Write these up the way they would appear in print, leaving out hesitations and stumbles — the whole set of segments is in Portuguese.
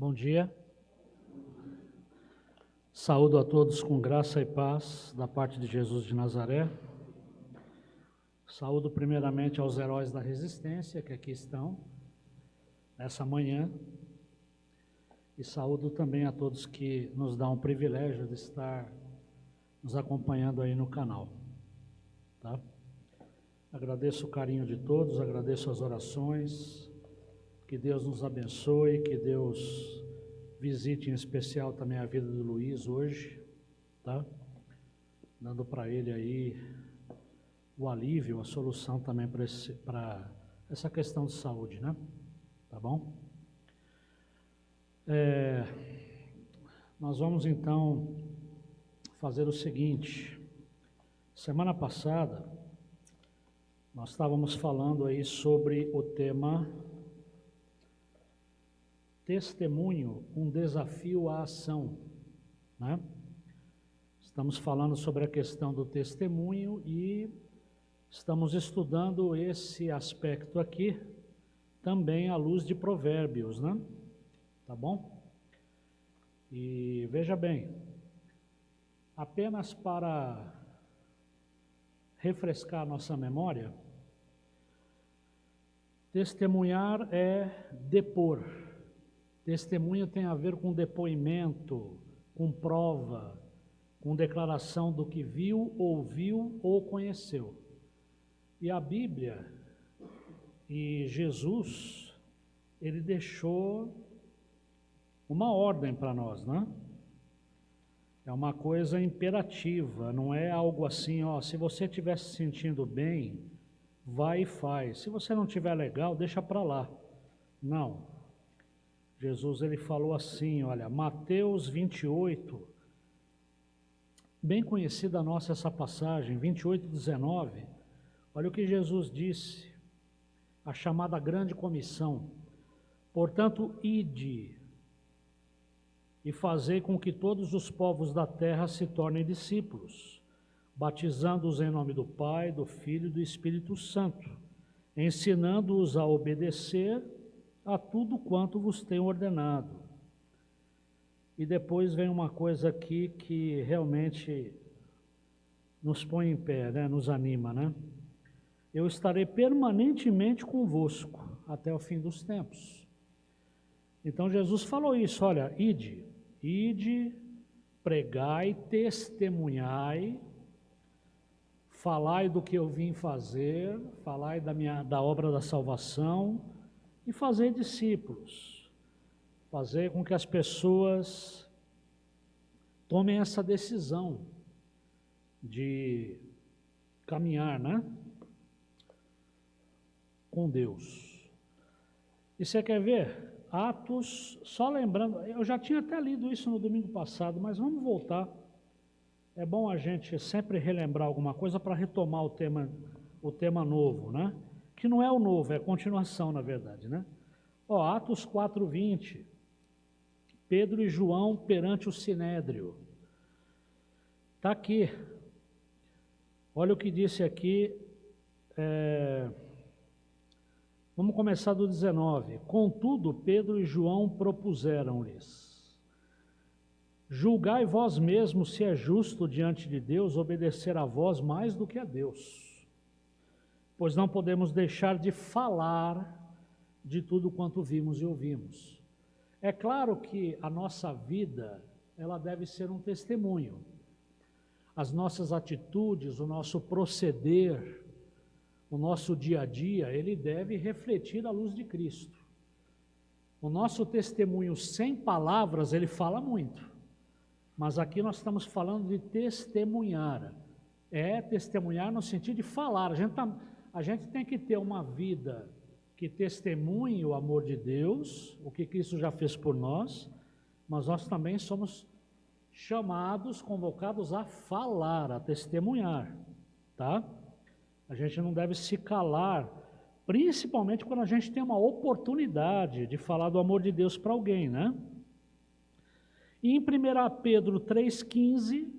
Bom dia. Saúdo a todos com graça e paz da parte de Jesus de Nazaré. Saúdo primeiramente aos heróis da resistência que aqui estão nessa manhã. E saúdo também a todos que nos dão o privilégio de estar nos acompanhando aí no canal. Tá? Agradeço o carinho de todos, agradeço as orações. Que Deus nos abençoe, que Deus visite em especial também a vida do Luiz hoje, tá? Dando para ele aí o alívio, a solução também para essa questão de saúde, né? Tá bom? Nós vamos então fazer o seguinte. Semana passada nós estávamos falando aí sobre o tema testemunho, um desafio à ação, né? Estamos falando sobre a questão do testemunho e estamos estudando esse aspecto aqui também à luz de Provérbios, né? Tá bom? E veja bem, apenas para refrescar a nossa memória, testemunhar é depor. Testemunho tem a ver com depoimento, com prova, com declaração do que viu, ouviu ou conheceu. E a Bíblia e Jesus, ele deixou uma ordem para nós, né? É uma coisa imperativa, não é algo assim, ó, se você estiver se sentindo bem, vai e faz. Se você não estiver legal, deixa para lá. Não. Jesus, ele falou assim, olha, Mateus 28, bem conhecida nossa essa passagem, 28, 19, olha o que Jesus disse, a chamada grande comissão, portanto, ide e fazei com que todos os povos da terra se tornem discípulos, batizando-os em nome do Pai, do Filho e do Espírito Santo, ensinando-os a obedecer a tudo quanto vos tenho ordenado. E depois vem uma coisa aqui que realmente nos põe em pé, né? Nos anima, né? Eu estarei permanentemente convosco até o fim dos tempos. Então Jesus falou isso, olha, ide, pregai, testemunhai, falai do que eu vim fazer, falai da obra da salvação, e fazer discípulos, fazer com que as pessoas tomem essa decisão de caminhar, né, com Deus. E você quer ver? Atos, só lembrando, eu já tinha até lido isso no domingo passado, mas vamos voltar. É bom a gente sempre relembrar alguma coisa para retomar o tema novo, né? Que não é o novo, é a continuação, na verdade, né? Ó, Atos 4:20, Pedro e João perante o Sinédrio. Está aqui, olha o que disse aqui, vamos começar do 19. Contudo, Pedro e João propuseram-lhes: julgai vós mesmos se é justo diante de Deus obedecer a vós mais do que a Deus. Pois não podemos deixar de falar de tudo quanto vimos e ouvimos. É claro que a nossa vida, ela deve ser um testemunho. As nossas atitudes, o nosso proceder, o nosso dia a dia, ele deve refletir a luz de Cristo. O nosso testemunho sem palavras, ele fala muito. Mas aqui nós estamos falando de testemunhar. É testemunhar no sentido de falar. A gente tem que ter uma vida que testemunhe o amor de Deus, o que Cristo já fez por nós, mas nós também somos chamados, convocados a falar, a testemunhar, tá? A gente não deve se calar, principalmente quando a gente tem uma oportunidade de falar do amor de Deus para alguém, né? E em 1 Pedro 3,15,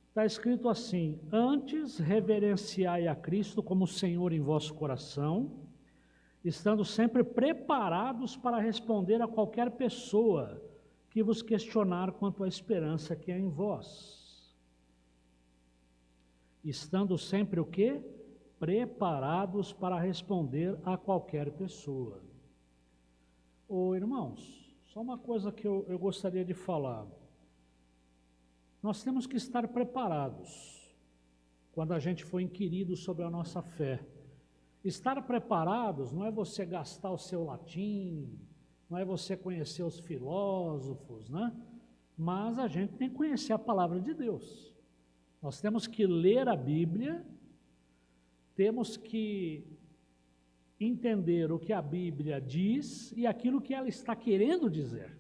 está escrito assim: antes reverenciai a Cristo como Senhor em vosso coração, estando sempre preparados para responder a qualquer pessoa que vos questionar quanto à esperança que é em vós. Estando sempre o quê? Preparados para responder a qualquer pessoa. Ô irmãos, só uma coisa que eu gostaria de falar. Nós temos que estar preparados quando a gente for inquirido sobre a nossa fé. Estar preparados não é você gastar o seu latim, não é você conhecer os filósofos, né? Mas a gente tem que conhecer a palavra de Deus. Nós temos que ler a Bíblia, temos que entender o que a Bíblia diz e aquilo que ela está querendo dizer.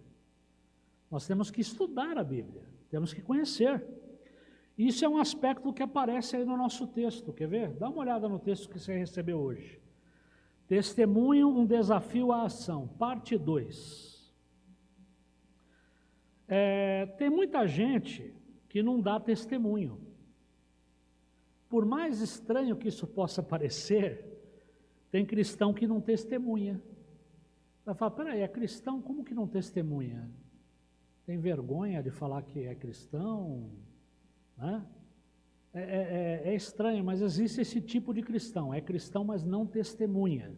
Nós temos que estudar a Bíblia, temos que conhecer. Isso é um aspecto que aparece aí no nosso texto, quer ver? Dá uma olhada no texto que você recebeu hoje. Testemunho, um desafio à ação, parte 2. Tem muita gente que não dá testemunho. Por mais estranho que isso possa parecer, tem cristão que não testemunha. Vai falar, peraí, é cristão, como que não testemunha? Tem vergonha de falar que é cristão? Né? É estranho, mas existe esse tipo de cristão. É cristão, mas não testemunha.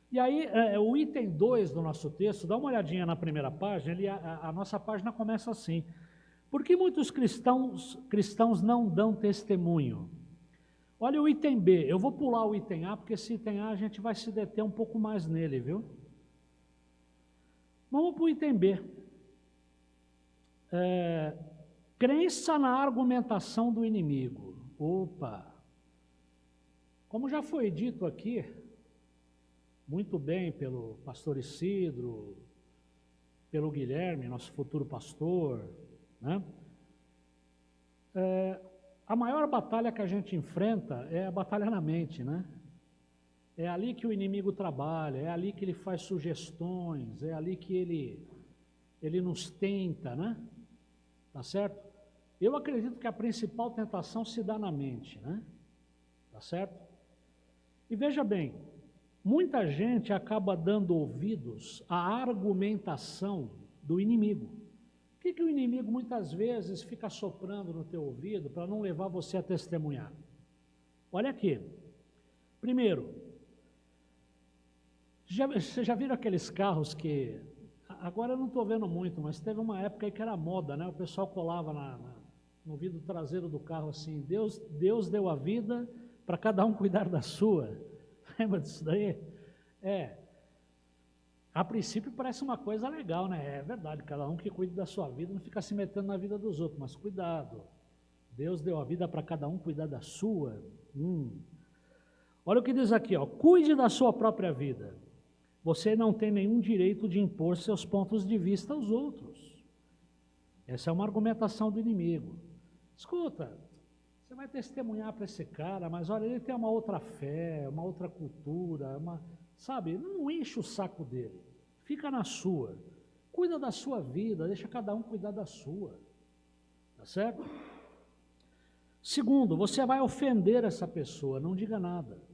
E aí, o item 2 do nosso texto, dá uma olhadinha na primeira página, a nossa página começa assim. Por que muitos cristãos não dão testemunho? Olha o item B, eu vou pular o item A, porque esse item A a gente vai se deter um pouco mais nele, viu? Vamos para o item B. Crença na argumentação do inimigo. Opa! Como já foi dito aqui, muito bem pelo pastor Isidro, pelo Guilherme, nosso futuro pastor, né? A maior batalha que a gente enfrenta é a batalha na mente, né? É ali que o inimigo trabalha, é ali que ele faz sugestões, é ali que ele nos tenta, né? Tá certo? Eu acredito que a principal tentação se dá na mente, né? Tá certo? E veja bem, muita gente acaba dando ouvidos à argumentação do inimigo. O que o inimigo muitas vezes fica soprando no teu ouvido para não levar você a testemunhar? Olha aqui. Primeiro, você já viram aqueles carros que... Agora eu não estou vendo muito, mas teve uma época aí que era moda, né? O pessoal colava no vidro traseiro do carro assim, Deus deu a vida para cada um cuidar da sua. Lembra disso daí? A princípio parece uma coisa legal, né? É verdade, cada um que cuide da sua vida não fica se metendo na vida dos outros, mas cuidado. Deus deu a vida para cada um cuidar da sua. Olha o que diz aqui, ó, cuide da sua própria vida. Você não tem nenhum direito de impor seus pontos de vista aos outros. Essa é uma argumentação do inimigo. Escuta, você vai testemunhar para esse cara, mas olha, ele tem uma outra fé, uma outra cultura, sabe, não enche o saco dele. Fica na sua. Cuida da sua vida, deixa cada um cuidar da sua. Tá certo? Segundo, você vai ofender essa pessoa, não diga nada.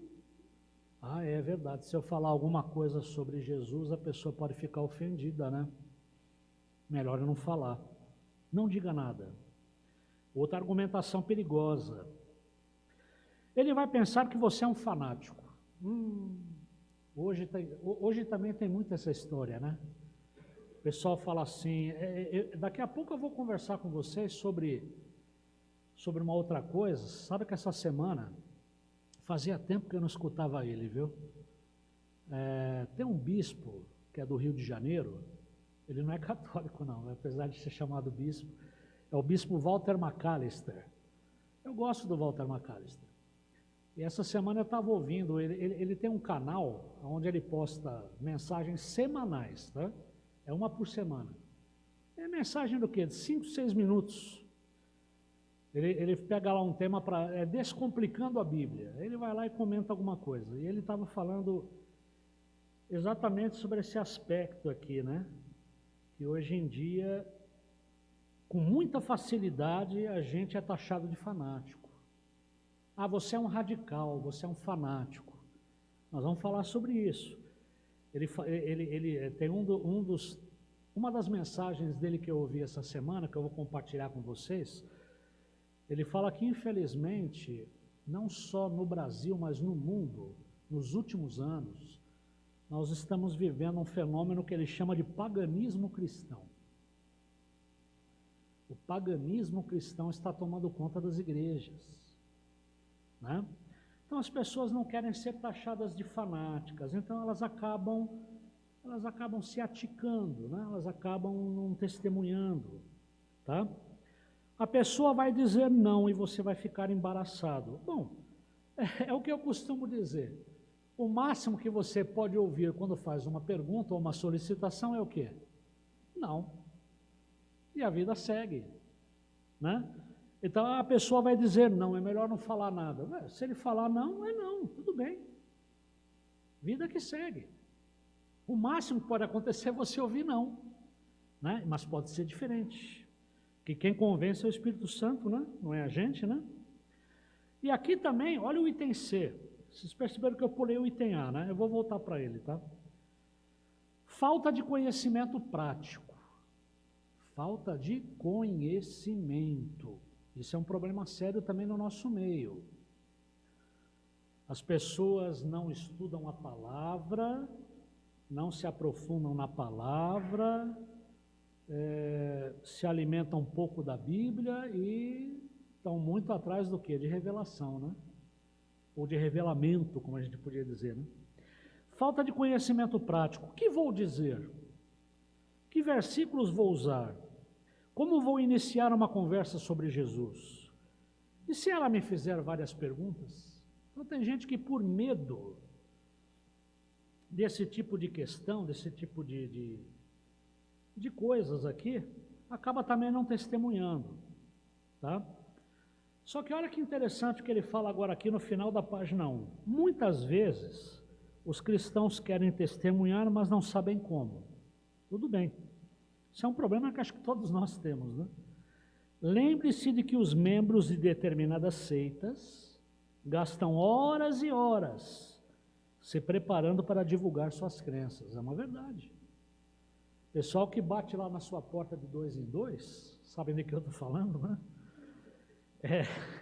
É verdade, se eu falar alguma coisa sobre Jesus, a pessoa pode ficar ofendida, né? Melhor eu não falar. Não diga nada. Outra argumentação perigosa. Ele vai pensar que você é um fanático. Hoje também tem muito essa história, né? O pessoal fala assim, daqui a pouco eu vou conversar com vocês sobre uma outra coisa. Sabe que essa semana, fazia tempo que eu não escutava ele, viu? Tem um bispo, que é do Rio de Janeiro, ele não é católico não, apesar de ser chamado bispo, é o bispo Walter McAllister. Eu gosto do Walter McAllister. E essa semana eu estava ouvindo, ele tem um canal onde ele posta mensagens semanais, tá? É uma por semana. É mensagem do quê? De 5, 6 minutos. Ele pega lá um tema para... descomplicando a Bíblia. Ele vai lá e comenta alguma coisa. E ele estava falando exatamente sobre esse aspecto aqui, né? Que hoje em dia, com muita facilidade, a gente é taxado de fanático. Você é um radical, você é um fanático. Nós vamos falar sobre isso. Ele tem uma das mensagens dele que eu ouvi essa semana, que eu vou compartilhar com vocês. Ele fala que, infelizmente, não só no Brasil, mas no mundo, nos últimos anos, nós estamos vivendo um fenômeno que ele chama de paganismo cristão. O paganismo cristão está tomando conta das igrejas, né? Então as pessoas não querem ser taxadas de fanáticas, então elas acabam se aticando, né? Elas acabam não testemunhando, tá? A pessoa vai dizer não e você vai ficar embaraçado. Bom, é o que eu costumo dizer. O máximo que você pode ouvir quando faz uma pergunta ou uma solicitação é o quê? Não. E a vida segue, né? Então a pessoa vai dizer não, é melhor não falar nada. Se ele falar não, é não, tudo bem. Vida que segue. O máximo que pode acontecer é você ouvir não, né? Mas pode ser diferente. Que quem convence é o Espírito Santo, né? Não é a gente, né? E aqui também, olha o item C. Vocês perceberam que eu pulei o item A, né? Eu vou voltar para ele, tá? Falta de conhecimento prático. Falta de conhecimento. Isso é um problema sério também no nosso meio. As pessoas não estudam a palavra, não se aprofundam na palavra, se alimentam um pouco da Bíblia e estão muito atrás do quê? De revelação, né? Ou de revelamento, como a gente podia dizer, né? Falta de conhecimento prático. O que vou dizer? Que versículos vou usar? Como vou iniciar uma conversa sobre Jesus? E se ela me fizer várias perguntas? Então tem gente que por medo desse tipo de questão, desse tipo de coisas aqui, acaba também não testemunhando, tá? Só que olha que interessante o que ele fala agora aqui no final da página 1. Muitas vezes os cristãos querem testemunhar, mas não sabem como. Tudo bem. Isso é um problema que acho que todos nós temos, né? Lembre-se de que os membros de determinadas seitas gastam horas e horas se preparando para divulgar suas crenças. É uma verdade. Pessoal que bate lá na sua porta de 2 em 2, sabem de que eu estou falando, né?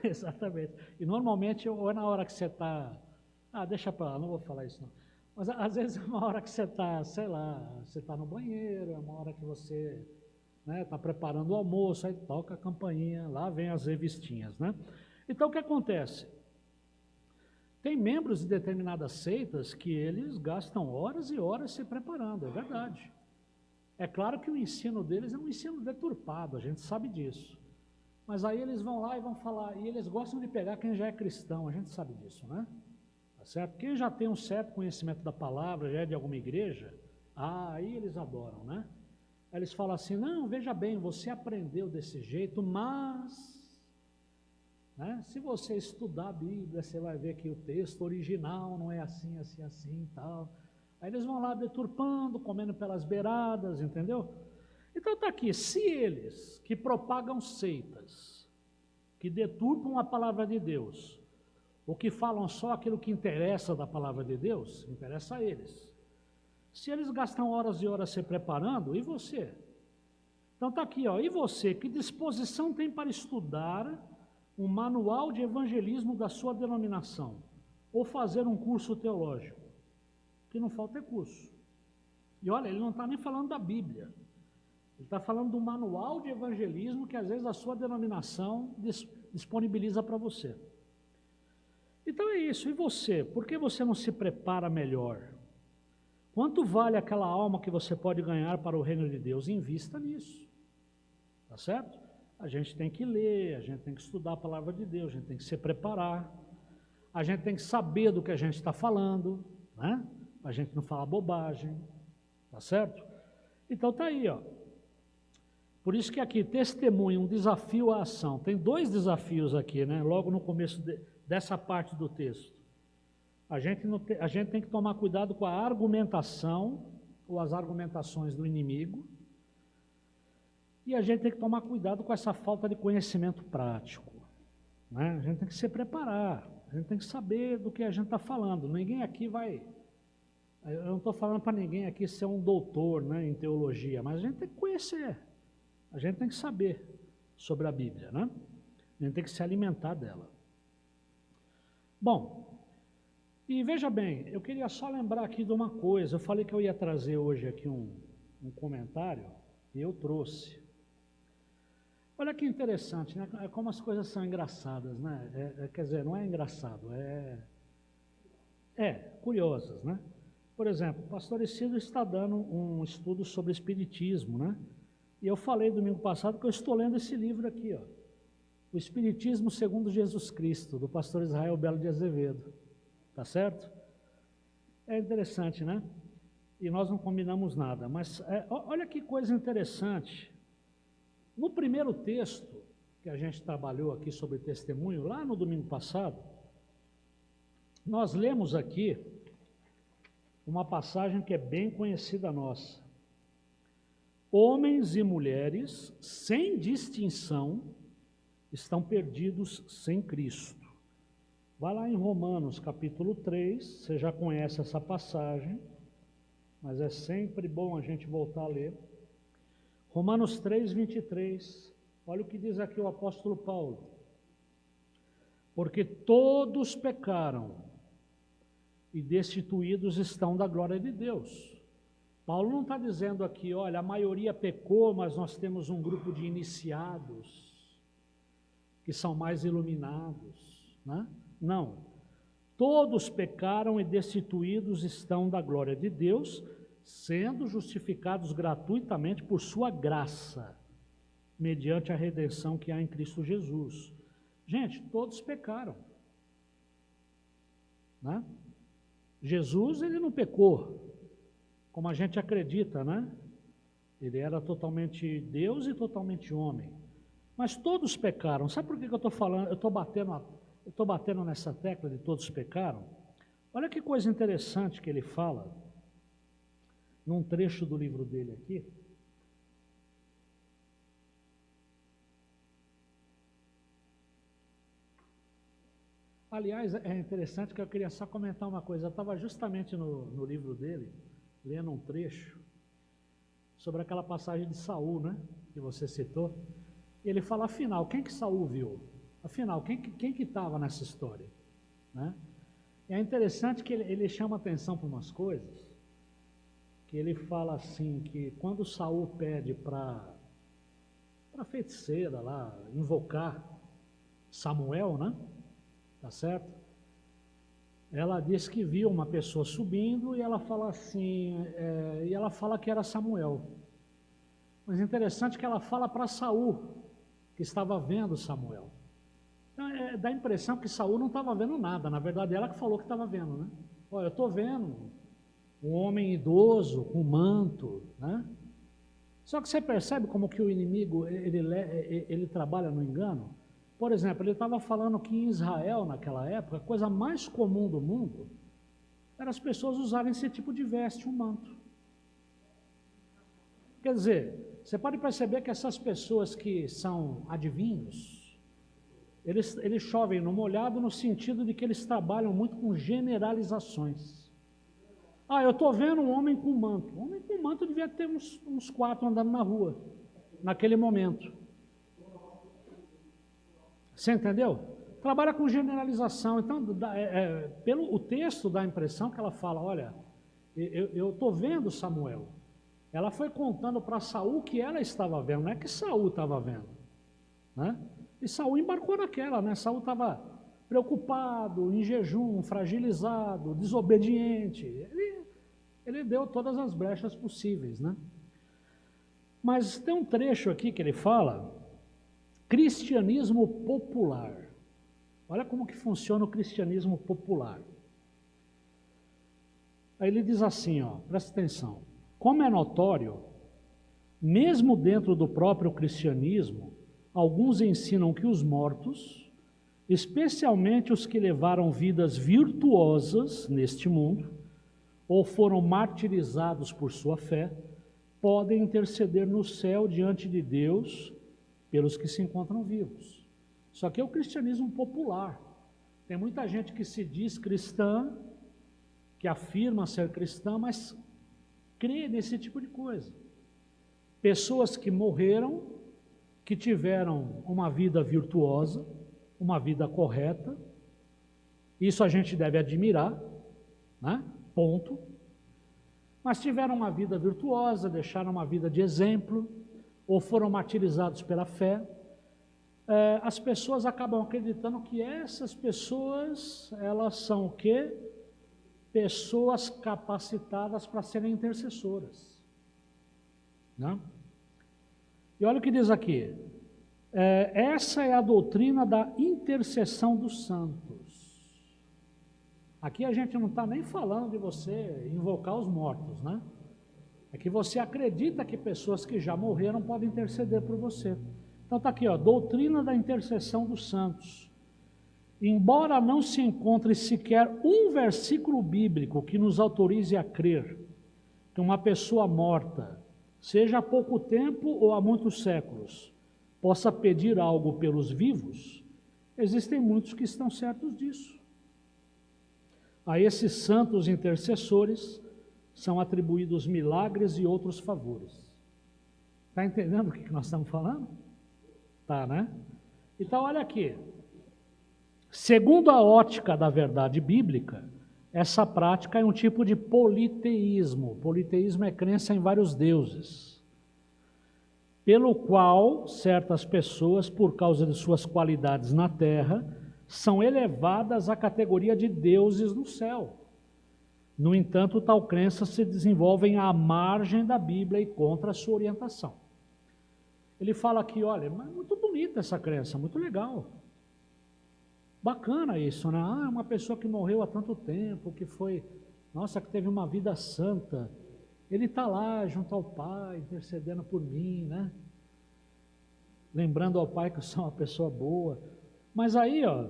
Exatamente. E normalmente, ou é na hora que você está... deixa para lá, não vou falar isso não. Mas às vezes é uma hora que você está, sei lá, você está no banheiro, é uma hora que você está preparando o almoço, aí toca a campainha, lá vem as revistinhas, né? Então o que acontece? Tem membros de determinadas seitas que eles gastam horas e horas se preparando, é verdade. É claro que o ensino deles é um ensino deturpado, a gente sabe disso. Mas aí eles vão lá e vão falar, e eles gostam de pegar quem já é cristão, a gente sabe disso, né? Tá certo? Quem já tem um certo conhecimento da palavra, já é de alguma igreja, aí eles adoram, né? Aí eles falam assim, não, veja bem, você aprendeu desse jeito, mas, né, se você estudar a Bíblia, você vai ver que o texto original não é assim, assim, assim e tal. Aí eles vão lá deturpando, comendo pelas beiradas, entendeu? Então está aqui, se eles que propagam seitas, que deturpam a palavra de Deus, ou que falam só aquilo que interessa da palavra de Deus, interessa a eles. Se eles gastam horas e horas se preparando, e você? Então está aqui, ó, e você, que disposição tem para estudar um manual de evangelismo da sua denominação, ou fazer um curso teológico? Que não falta é curso. E olha, ele não está nem falando da Bíblia. Ele está falando do manual de evangelismo que às vezes a sua denominação disponibiliza para você. Então é isso. E você? Por que você não se prepara melhor? Quanto vale aquela alma que você pode ganhar para o reino de Deus? Invista nisso. Tá certo? A gente tem que ler, a gente tem que estudar a palavra de Deus, a gente tem que se preparar, a gente tem que saber do que a gente está falando, né? A gente não falar bobagem, tá certo? Então tá aí, ó. Por isso que aqui, testemunho, um desafio à ação. Tem 2 desafios aqui, né? Logo no começo dessa parte do texto. A gente tem que tomar cuidado com a argumentação, ou as argumentações do inimigo, e a gente tem que tomar cuidado com essa falta de conhecimento prático, né? A gente tem que se preparar, a gente tem que saber do que a gente está falando. Ninguém aqui vai Eu não estou falando para ninguém aqui ser um doutor, né, em teologia, mas a gente tem que conhecer, a gente tem que saber sobre a Bíblia, né? A gente tem que se alimentar dela. Bom, e veja bem, eu queria só lembrar aqui de uma coisa. Eu falei que eu ia trazer hoje aqui um comentário, e eu trouxe. Olha que interessante, né? Como as coisas são engraçadas, né? Quer dizer, não é engraçado, curiosas, né? Por exemplo, o pastor Isidro está dando um estudo sobre espiritismo, né? E eu falei domingo passado que eu estou lendo esse livro aqui, ó. O Espiritismo segundo Jesus Cristo, do pastor Israel Belo de Azevedo. Tá certo? É interessante, né? E nós não combinamos nada, mas olha que coisa interessante. No primeiro texto que a gente trabalhou aqui sobre testemunho, lá no domingo passado, nós lemos aqui uma passagem que é bem conhecida nossa. Homens e mulheres, sem distinção, estão perdidos sem Cristo. Vai lá em Romanos capítulo 3, você já conhece essa passagem, mas é sempre bom a gente voltar a ler. Romanos 3, 23, olha o que diz aqui o apóstolo Paulo. Porque todos pecaram e destituídos estão da glória de Deus. Paulo não está dizendo aqui, olha, a maioria pecou, mas nós temos um grupo de iniciados que são mais iluminados, né? Não. Todos pecaram e destituídos estão da glória de Deus, sendo justificados gratuitamente por sua graça, mediante a redenção que há em Cristo Jesus. Gente, todos pecaram, né? Jesus, ele não pecou, como a gente acredita, né? Ele era totalmente Deus e totalmente homem. Mas todos pecaram. Sabe por que eu estou falando? Eu estou batendo nessa tecla de todos pecaram. Olha que coisa interessante que ele fala, num trecho do livro dele aqui. Aliás, é interessante que eu queria só comentar uma coisa. Eu estava justamente no livro dele, lendo um trecho, sobre aquela passagem de Saul, né? Que você citou. E ele fala, afinal, quem que Saul viu? Afinal, quem que estava nessa história? Né? E é interessante que ele chama atenção para umas coisas, que ele fala assim, que quando Saul pede para a feiticeira lá, invocar Samuel, né? Tá certo? Ela diz que viu uma pessoa subindo e ela fala assim, e ela fala que era Samuel. Mas é interessante que ela fala para Saul, que estava vendo Samuel. Então, dá a impressão que Saul não estava vendo nada, na verdade ela que falou que estava vendo, né? Olha, eu estou vendo um homem idoso com manto, né? Só que você percebe como que o inimigo, ele trabalha no engano? Por exemplo, ele estava falando que em Israel, naquela época, a coisa mais comum do mundo era as pessoas usarem esse tipo de veste, um manto. Quer dizer, você pode perceber que essas pessoas que são adivinhos, eles chovem no molhado no sentido de que eles trabalham muito com generalizações. Ah, eu estou vendo um homem com manto. Um homem com manto devia ter uns 4 andando na rua, naquele momento. Você entendeu? Trabalha com generalização. Então, pelo o texto dá a impressão que ela fala, olha, eu estou vendo Samuel. Ela foi contando para Saul o que ela estava vendo, não é que Saul estava vendo, né? E Saul embarcou naquela, né? Saul estava preocupado, em jejum, fragilizado, desobediente. Ele deu todas as brechas possíveis, né? Mas tem um trecho aqui que ele fala, cristianismo popular. Olha como que funciona o cristianismo popular. Aí ele diz assim, ó, presta atenção. Como é notório, mesmo dentro do próprio cristianismo, alguns ensinam que os mortos, especialmente os que levaram vidas virtuosas neste mundo, ou foram martirizados por sua fé, podem interceder no céu diante de Deus pelos que se encontram vivos. Só que é o cristianismo popular. Tem muita gente que se diz cristã, que afirma ser cristã, mas crê nesse tipo de coisa. Pessoas que morreram, que tiveram uma vida virtuosa, uma vida correta, isso a gente deve admirar, né? Ponto. Mas tiveram uma vida virtuosa, deixaram uma vida de exemplo, ou foram martirizados pela fé. As pessoas acabam acreditando que essas pessoas, elas são o quê? Pessoas capacitadas para serem intercessoras. Né? E olha o que diz aqui. Essa é a doutrina da intercessão dos santos. Aqui a gente não está nem falando de você invocar os mortos, né? É que você acredita que pessoas que já morreram podem interceder por você. Então está aqui, ó, doutrina da intercessão dos santos. Embora não se encontre sequer um versículo bíblico que nos autorize a crer que uma pessoa morta, seja há pouco tempo ou há muitos séculos, possa pedir algo pelos vivos, existem muitos que estão certos disso. A esses santos intercessores são atribuídos milagres e outros favores. Está entendendo o que nós estamos falando? Tá, né? Então, olha aqui. Segundo a ótica da verdade bíblica, essa prática é um tipo de politeísmo. Politeísmo é crença em vários deuses, pelo qual certas pessoas, por causa de suas qualidades na terra, são elevadas à categoria de deuses no céu. No entanto, tal crença se desenvolve à margem da Bíblia e contra a sua orientação. Ele fala aqui, olha, mas muito bonita essa crença, muito legal. Bacana isso, né? Ah, uma pessoa que morreu há tanto tempo, que foi, nossa, que teve uma vida santa. Ele está lá junto ao Pai, intercedendo por mim, né? Lembrando ao Pai que eu sou uma pessoa boa. Mas aí, ó,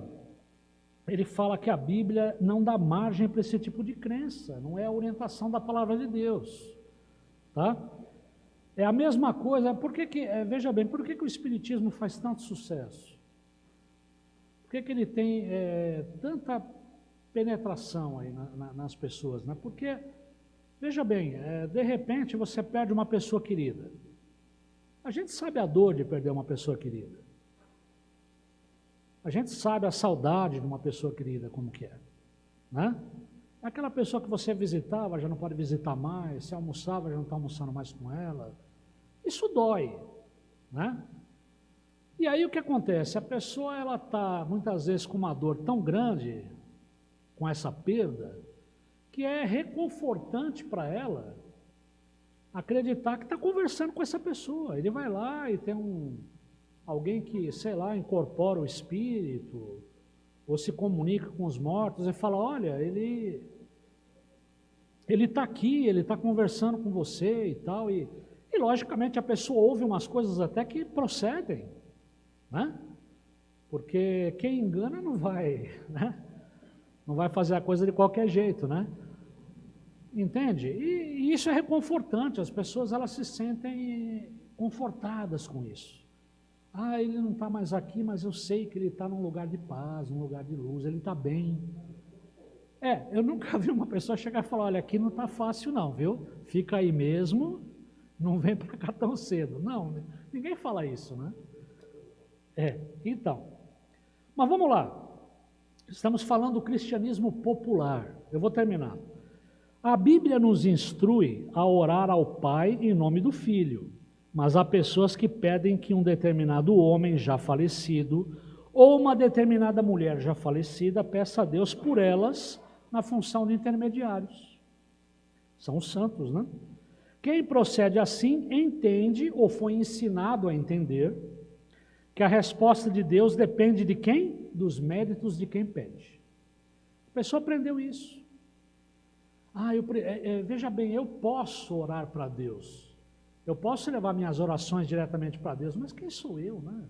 ele fala que a Bíblia não dá margem para esse tipo de crença, não é a orientação da palavra de Deus, tá? É a mesma coisa, veja bem, por que o Espiritismo faz tanto sucesso? Por que ele tem tanta penetração aí nas pessoas, né? Porque, veja bem, de repente você perde uma pessoa querida. A gente sabe a dor de perder uma pessoa querida. A gente sabe a saudade de uma pessoa querida, como que é, né? Aquela pessoa que você visitava, já não pode visitar mais, você almoçava, já não está almoçando mais com ela. Isso dói, né? E aí o que acontece? A pessoa, ela está, muitas vezes, com uma dor tão grande, com essa perda, que é reconfortante para ela acreditar que está conversando com essa pessoa. Ele vai lá e tem alguém que, sei lá, incorpora o espírito, ou se comunica com os mortos, e fala, olha, ele está aqui, ele está conversando com você e tal, e logicamente a pessoa ouve umas coisas até que procedem, né? Porque quem engana não vai, né? Não vai fazer a coisa de qualquer jeito, né? Entende? E isso é reconfortante, as pessoas elas se sentem confortadas com isso. Ah, ele não está mais aqui, mas eu sei que ele está num lugar de paz, num lugar de luz, ele está bem. Eu nunca vi uma pessoa chegar e falar, olha, aqui não está fácil não, viu? Fica aí mesmo, não vem para cá tão cedo. Não, ninguém fala isso, né? Então, mas vamos lá. Estamos falando do cristianismo popular. Eu vou terminar. A Bíblia nos instrui a orar ao Pai em nome do Filho, mas há pessoas que pedem que um determinado homem já falecido ou uma determinada mulher já falecida peça a Deus por elas na função de intermediários. São os santos, né? Quem procede assim entende ou foi ensinado a entender que a resposta de Deus depende de quem? Dos méritos de quem pede. A pessoa aprendeu isso. Veja bem, eu posso orar para Deus. Eu posso levar minhas orações diretamente para Deus, mas quem sou eu, né?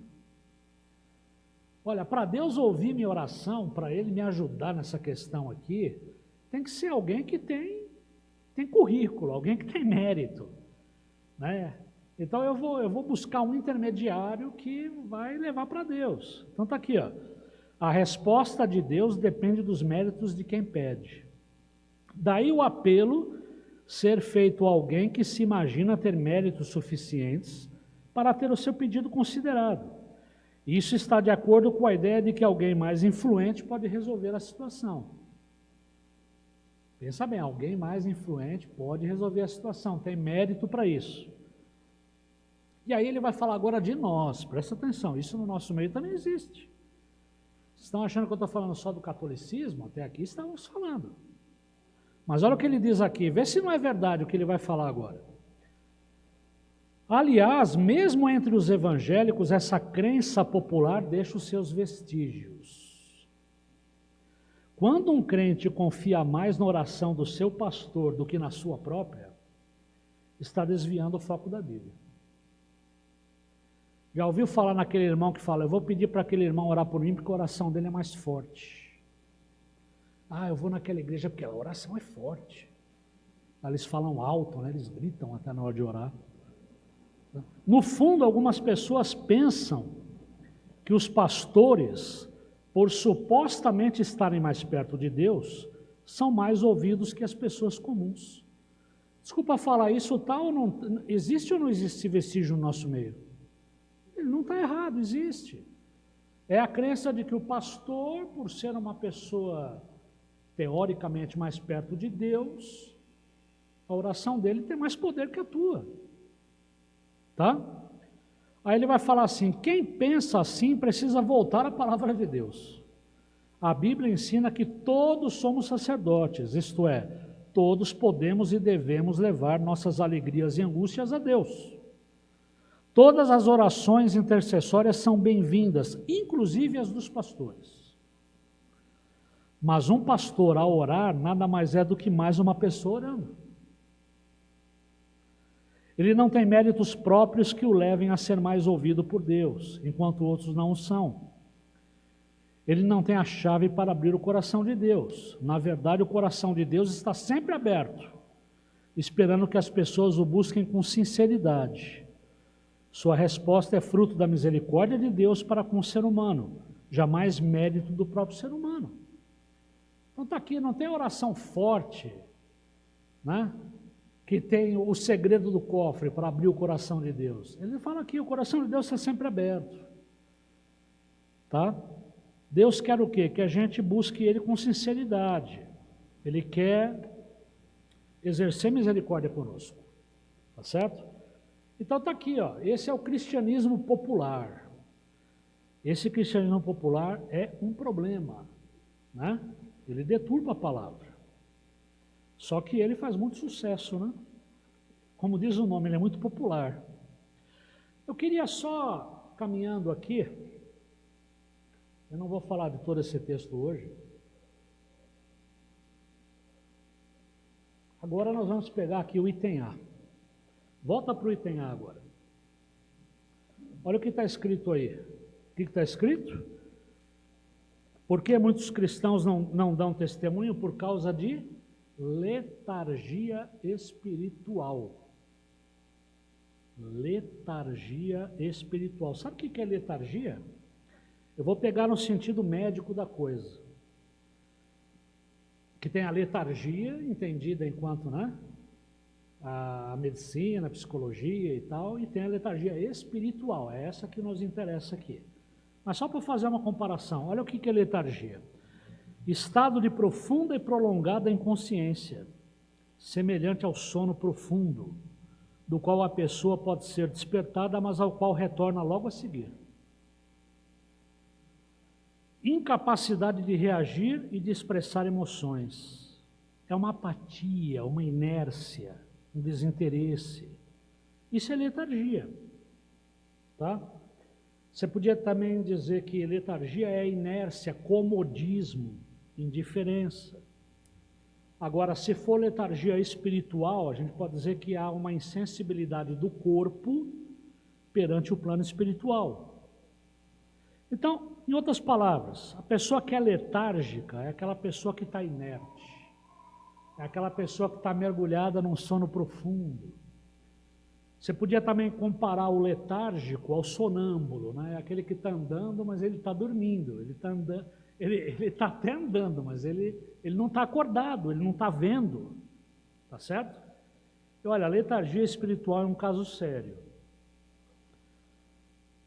Olha, para Deus ouvir minha oração, para Ele me ajudar nessa questão aqui, tem que ser alguém que tem currículo, alguém que tem mérito, né? Então eu vou buscar um intermediário que vai levar para Deus. Então está aqui, ó. A resposta de Deus depende dos méritos de quem pede. Daí o apelo ser feito a alguém que se imagina ter méritos suficientes para ter o seu pedido considerado. Isso está de acordo com a ideia de que alguém mais influente pode resolver a situação. Pensa bem, alguém mais influente pode resolver a situação, tem mérito para isso. E aí ele vai falar agora de nós, presta atenção, isso no nosso meio também existe. Vocês estão achando que eu estou falando só do catolicismo? Até aqui estamos falando. Mas olha o que ele diz aqui, vê se não é verdade o que ele vai falar agora. Aliás, mesmo entre os evangélicos, essa crença popular deixa os seus vestígios. Quando um crente confia mais na oração do seu pastor do que na sua própria, está desviando o foco da Bíblia. Já ouviu falar naquele irmão que fala, eu vou pedir para aquele irmão orar por mim porque a oração dele é mais forte. Ah, eu vou naquela igreja porque a oração é forte. Eles falam alto, né? Eles gritam até na hora de orar. No fundo, algumas pessoas pensam que os pastores, por supostamente estarem mais perto de Deus, são mais ouvidos que as pessoas comuns. Desculpa falar isso, tal, não, existe ou não existe esse vestígio no nosso meio? Ele não está errado, existe. É a crença de que o pastor, por ser uma pessoa teoricamente mais perto de Deus, a oração dele tem mais poder que a tua. Tá? Aí ele vai falar assim, quem pensa assim precisa voltar à palavra de Deus. A Bíblia ensina que todos somos sacerdotes, isto é, todos podemos e devemos levar nossas alegrias e angústias a Deus. Todas as orações intercessórias são bem-vindas, inclusive as dos pastores. Mas um pastor, ao orar, nada mais é do que mais uma pessoa orando. Ele não tem méritos próprios que o levem a ser mais ouvido por Deus, enquanto outros não o são. Ele não tem a chave para abrir o coração de Deus. Na verdade, o coração de Deus está sempre aberto, esperando que as pessoas o busquem com sinceridade. Sua resposta é fruto da misericórdia de Deus para com o ser humano, jamais mérito do próprio ser humano. Então está aqui, não tem oração forte, né? Que tem o segredo do cofre para abrir o coração de Deus. Ele fala aqui, o coração de Deus está sempre aberto. Tá? Deus quer o quê? Que a gente busque Ele com sinceridade. Ele quer exercer misericórdia conosco. Tá certo? Então está aqui, ó, esse é o cristianismo popular. Esse cristianismo popular é um problema, né? Ele deturpa a palavra. Só que ele faz muito sucesso, né? Como diz o nome, ele é muito popular. Eu queria só, caminhando aqui, eu não vou falar de todo esse texto hoje. Agora nós vamos pegar aqui o item A. Volta para o item A agora. Olha o que está escrito aí. O que está escrito? Por que muitos cristãos não dão testemunho? Por causa de letargia espiritual. Letargia espiritual. Sabe o que é letargia? Eu vou pegar no sentido médico da coisa. Que tem a letargia, entendida enquanto, né? A medicina, a psicologia e tal, e tem a letargia espiritual, é essa que nos interessa aqui. Mas só para fazer uma comparação, olha o que é letargia. Estado de profunda e prolongada inconsciência, semelhante ao sono profundo, do qual a pessoa pode ser despertada, mas ao qual retorna logo a seguir. Incapacidade de reagir e de expressar emoções. É uma apatia, uma inércia, um desinteresse. Isso é letargia, tá? Você podia também dizer que letargia é inércia, comodismo, indiferença. Agora, se for letargia espiritual, a gente pode dizer que há uma insensibilidade do corpo perante o plano espiritual. Então, em outras palavras, a pessoa que é letárgica é aquela pessoa que está inerte. É aquela pessoa que está mergulhada num sono profundo. Você podia também comparar o letárgico ao sonâmbulo, né? É aquele que está andando, mas ele está dormindo. ele está até andando, mas ele não está acordado, ele não está vendo, tá certo? E olha, a letargia espiritual é um caso sério.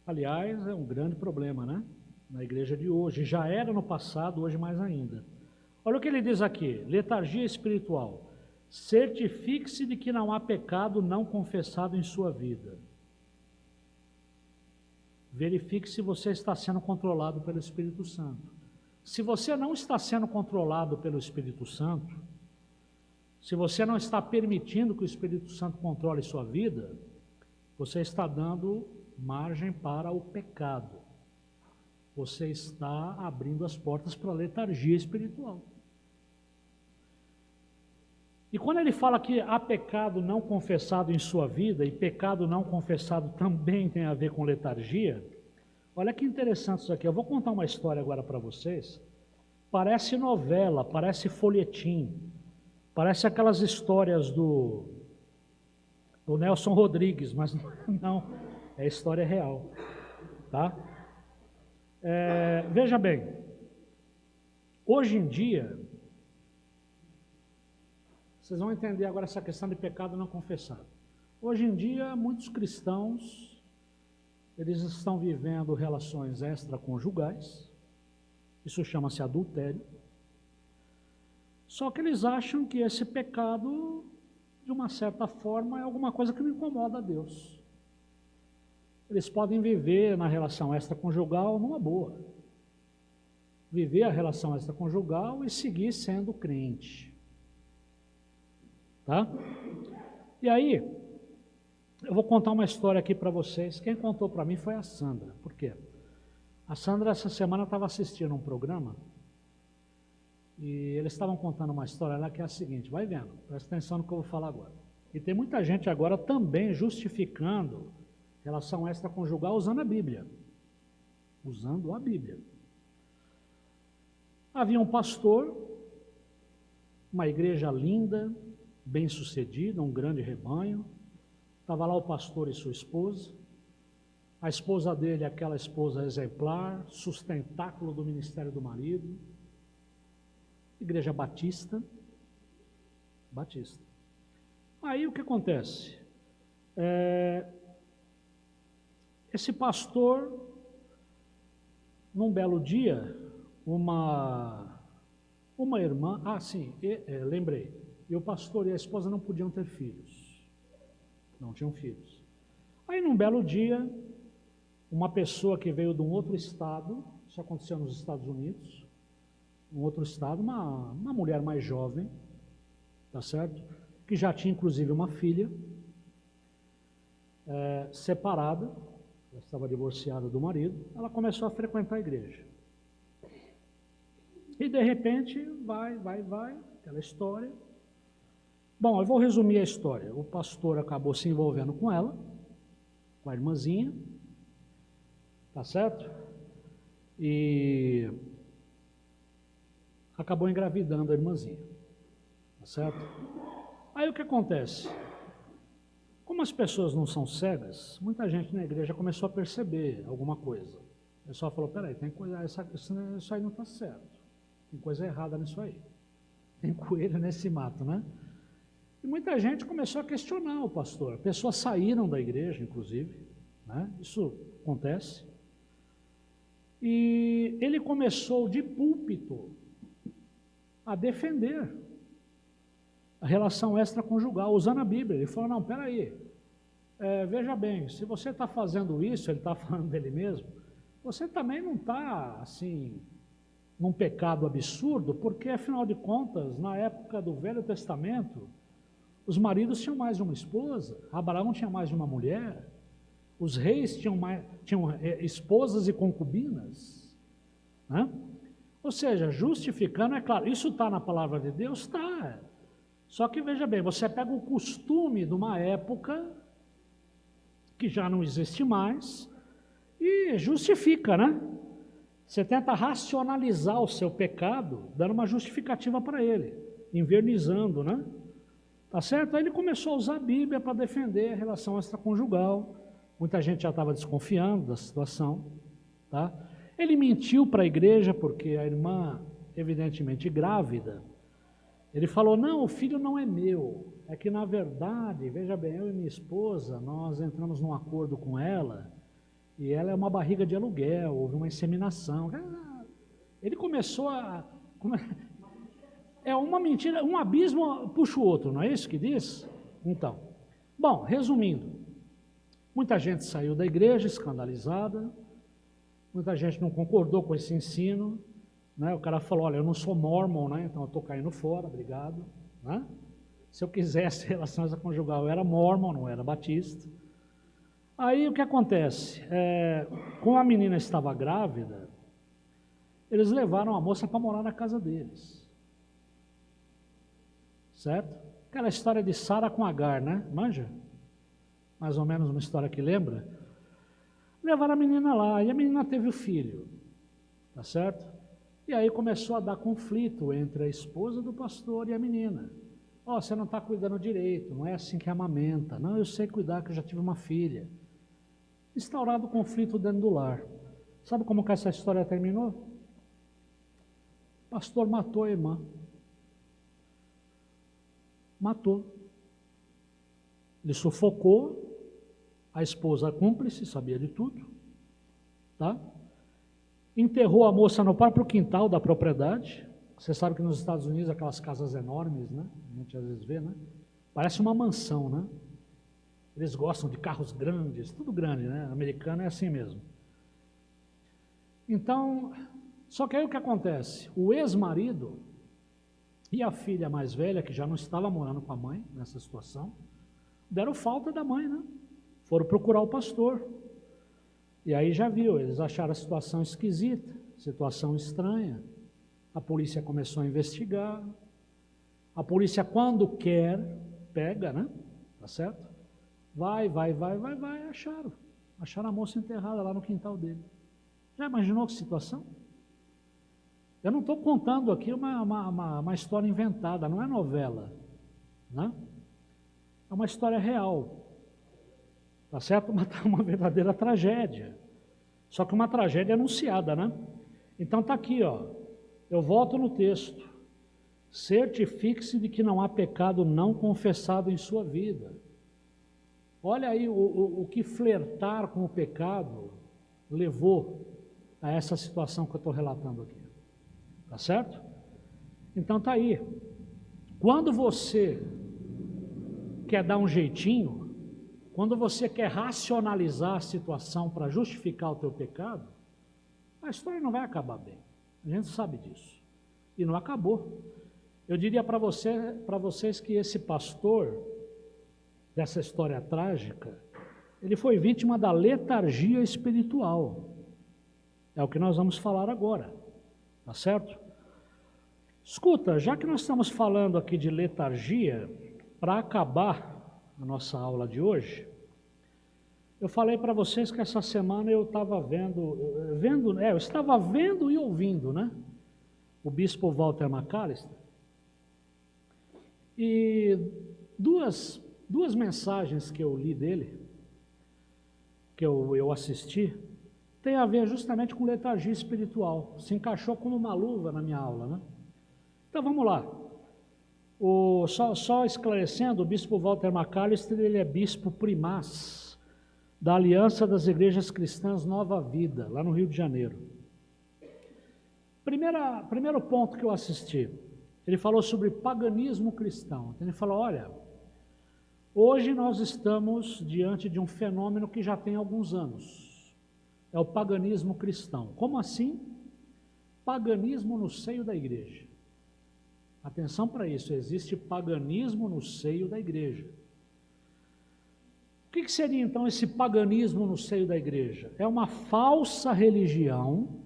Aliás, é um grande problema, né? Na igreja de hoje, já era no passado, hoje mais ainda. Olha o que ele diz aqui, letargia espiritual. Certifique-se de que não há pecado não confessado em sua vida. Verifique se você está sendo controlado pelo Espírito Santo. Se você não está sendo controlado pelo Espírito Santo, se você não está permitindo que o Espírito Santo controle sua vida, você está dando margem para o pecado. Você está abrindo as portas para a letargia espiritual. E quando ele fala que há pecado não confessado em sua vida, e pecado não confessado também tem a ver com letargia, olha que interessante isso aqui. Eu vou contar uma história agora para vocês. Parece novela, parece folhetim, parece aquelas histórias do Nelson Rodrigues, mas não, é história real, tá? Veja bem, hoje em dia, vocês vão entender agora essa questão de pecado não confessado. Hoje em dia, muitos cristãos, eles estão vivendo relações extraconjugais, isso chama-se adultério, só que eles acham que esse pecado, de uma certa forma, é alguma coisa que não incomoda a Deus. Eles podem viver na relação extraconjugal numa boa, viver a relação extraconjugal e seguir sendo crente. Tá? E aí, eu vou contar uma história aqui para vocês. Quem contou para mim foi a Sandra. Por quê? A Sandra, essa semana, estava assistindo um programa e eles estavam contando uma história lá que é a seguinte, vai vendo, presta atenção no que eu vou falar agora. E tem muita gente agora também justificando relação extraconjugal usando a Bíblia. Usando a Bíblia. Havia um pastor, uma igreja linda, bem-sucedida, um grande rebanho. Estava lá o pastor e sua esposa. A esposa dele, aquela esposa exemplar, sustentáculo do ministério do marido. Igreja batista. Batista. Aí o que acontece? Esse pastor, num belo dia, uma irmã, lembrei, e o pastor e a esposa não podiam ter filhos, não tinham filhos. Aí num belo dia, uma pessoa que veio de um outro estado, isso aconteceu nos Estados Unidos, um outro estado, uma mulher mais jovem, tá certo? Que já tinha inclusive uma filha, separada, ela estava divorciada do marido, ela começou a frequentar a igreja. E de repente, vai, aquela história. Bom, eu vou resumir a história. O pastor acabou se envolvendo com ela, com a irmãzinha, tá certo? E acabou engravidando a irmãzinha, tá certo? Aí o que acontece? Como as pessoas não são cegas, muita gente na igreja começou a perceber alguma coisa. O pessoal falou, peraí, tem coisa, isso aí não está certo. Tem coisa errada nisso aí. Tem coelho nesse mato, né? E muita gente começou a questionar o pastor. Pessoas saíram da igreja, inclusive, né? Isso acontece. E ele começou de púlpito a defender a relação extraconjugal, usando a Bíblia. Ele falou, não, peraí, veja bem, se você está fazendo isso, ele está falando dele mesmo, você também não está, assim, num pecado absurdo, porque, afinal de contas, na época do Velho Testamento, os maridos tinham mais de uma esposa, Abraão tinha mais de uma mulher, os reis tinham esposas e concubinas, né? Ou seja, justificando, é claro, isso está na palavra de Deus? Está. Só que, veja bem, você pega o costume de uma época que já não existe mais e justifica, né? Você tenta racionalizar o seu pecado, dando uma justificativa para ele, invernizando, né? Tá certo? Aí ele começou a usar a Bíblia para defender a relação extraconjugal. Muita gente já estava desconfiando da situação, tá? Ele mentiu para a igreja porque a irmã, evidentemente grávida, ele falou, não, o filho não é meu, é que na verdade, veja bem, eu e minha esposa, nós entramos num acordo com ela, e ela é uma barriga de aluguel, houve uma inseminação. Ele começou a... É uma mentira, um abismo puxa o outro, não é isso que diz? Então, bom, resumindo, muita gente saiu da igreja escandalizada, muita gente não concordou com esse ensino, né? O cara falou, olha, eu não sou mormon, né? Então eu estou caindo fora, obrigado. Né? Se eu quisesse relação conjugal, eu era mormon, não era batista. Aí o que acontece? Como a menina estava grávida, eles levaram a moça para morar na casa deles. Certo? Aquela história de Sara com Agar, né? Manja? Mais ou menos uma história que lembra. Levaram a menina lá, e a menina teve o filho. Tá certo? E aí começou a dar conflito entre a esposa do pastor e a menina. Ó, você não está cuidando direito, não é assim que amamenta. Não, eu sei cuidar, que eu já tive uma filha. Instaurado o conflito dentro do lar. Sabe como que essa história terminou? O pastor matou a irmã. Matou. Ele sufocou, a esposa cúmplice, sabia de tudo, tá? Enterrou a moça no próprio quintal da propriedade. Você sabe que nos Estados Unidos, aquelas casas enormes, né? A gente às vezes vê, né? Parece uma mansão, né? Eles gostam de carros grandes, tudo grande, né? Americano é assim mesmo. Então, só que aí o que acontece? O ex-marido e a filha mais velha, que já não estava morando com a mãe nessa situação, deram falta da mãe, né? Foram procurar o pastor. E aí já viu, eles acharam a situação esquisita, situação estranha. A polícia começou a investigar. A polícia, quando quer, pega, né? Tá certo? Vai, acharam. Acharam a moça enterrada lá no quintal dele. Já imaginou que situação? Eu não estou contando aqui uma história inventada, não é novela, né? É uma história real. Tá certo? Uma verdadeira tragédia. Só que uma tragédia anunciada, né? Então tá aqui, ó. Eu volto no texto. Certifique-se de que não há pecado não confessado em sua vida. Olha aí o que flertar com o pecado levou a essa situação que eu estou relatando aqui. Tá certo? Então tá aí. Quando você quer dar um jeitinho, quando você quer racionalizar a situação para justificar o teu pecado, a história não vai acabar bem. A gente sabe disso. E não acabou. Eu diria para vocês que esse pastor, dessa história trágica, ele foi vítima da letargia espiritual. É o que nós vamos falar agora. Tá certo? Escuta, já que nós estamos falando aqui de letargia, para acabar a nossa aula de hoje, eu falei para vocês que essa semana eu estava eu estava vendo e ouvindo, né? O bispo Walter McAllister. E duas mensagens que eu li dele, que eu assisti, tem a ver justamente com letargia espiritual. Se encaixou como uma luva na minha aula, né? Então vamos lá. Só esclarecendo, o bispo Walter McAllister, ele é bispo primaz da Aliança das Igrejas Cristãs Nova Vida, lá no Rio de Janeiro. Primeiro ponto que eu assisti, ele falou sobre paganismo cristão. Então, ele falou, olha, hoje nós estamos diante de um fenômeno que já tem alguns anos. É o paganismo cristão. Como assim? Paganismo no seio da igreja. Atenção para isso, existe paganismo no seio da igreja. O que seria então esse paganismo no seio da igreja? É uma falsa religião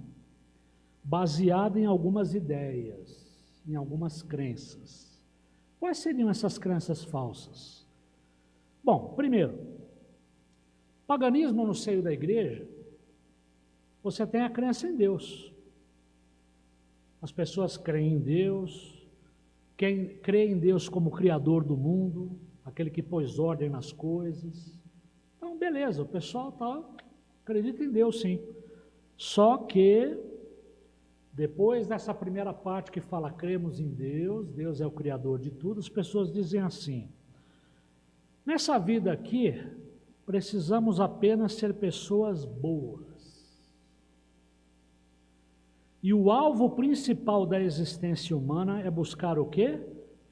baseada em algumas ideias, em algumas crenças. Quais seriam essas crenças falsas? Bom, primeiro, paganismo no seio da igreja, você tem a crença em Deus. As pessoas creem em Deus, quem crê em Deus como Criador do mundo, aquele que pôs ordem nas coisas. Então, beleza, o pessoal acredita em Deus, sim. Só que, depois dessa primeira parte que fala cremos em Deus, Deus é o Criador de tudo, as pessoas dizem assim: nessa vida aqui, precisamos apenas ser pessoas boas. E o alvo principal da existência humana é buscar o quê?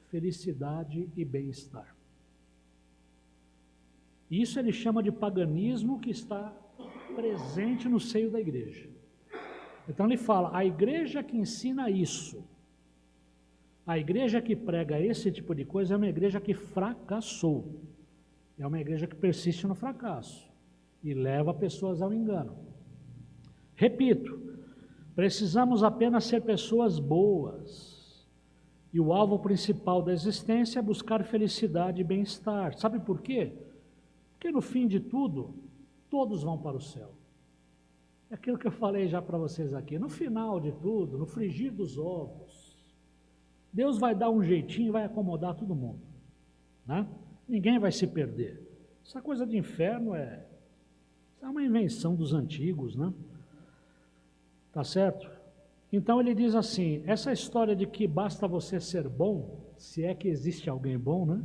Felicidade e bem-estar. Isso ele chama de paganismo, que está presente no seio da igreja. Então ele fala, a igreja que ensina isso, a igreja que prega esse tipo de coisa é uma igreja que fracassou. É uma igreja que persiste no fracasso e leva pessoas ao engano. Repito, precisamos apenas ser pessoas boas. E o alvo principal da existência é buscar felicidade e bem-estar. Sabe por quê? Porque no fim de tudo, todos vão para o céu. É aquilo que eu falei já para vocês aqui. No final de tudo, no frigir dos ovos, Deus vai dar um jeitinho e vai acomodar todo mundo, né? Ninguém vai se perder. Essa coisa de inferno é uma invenção dos antigos, né? Tá certo? Então ele diz assim, essa história de que basta você ser bom, se é que existe alguém bom, né?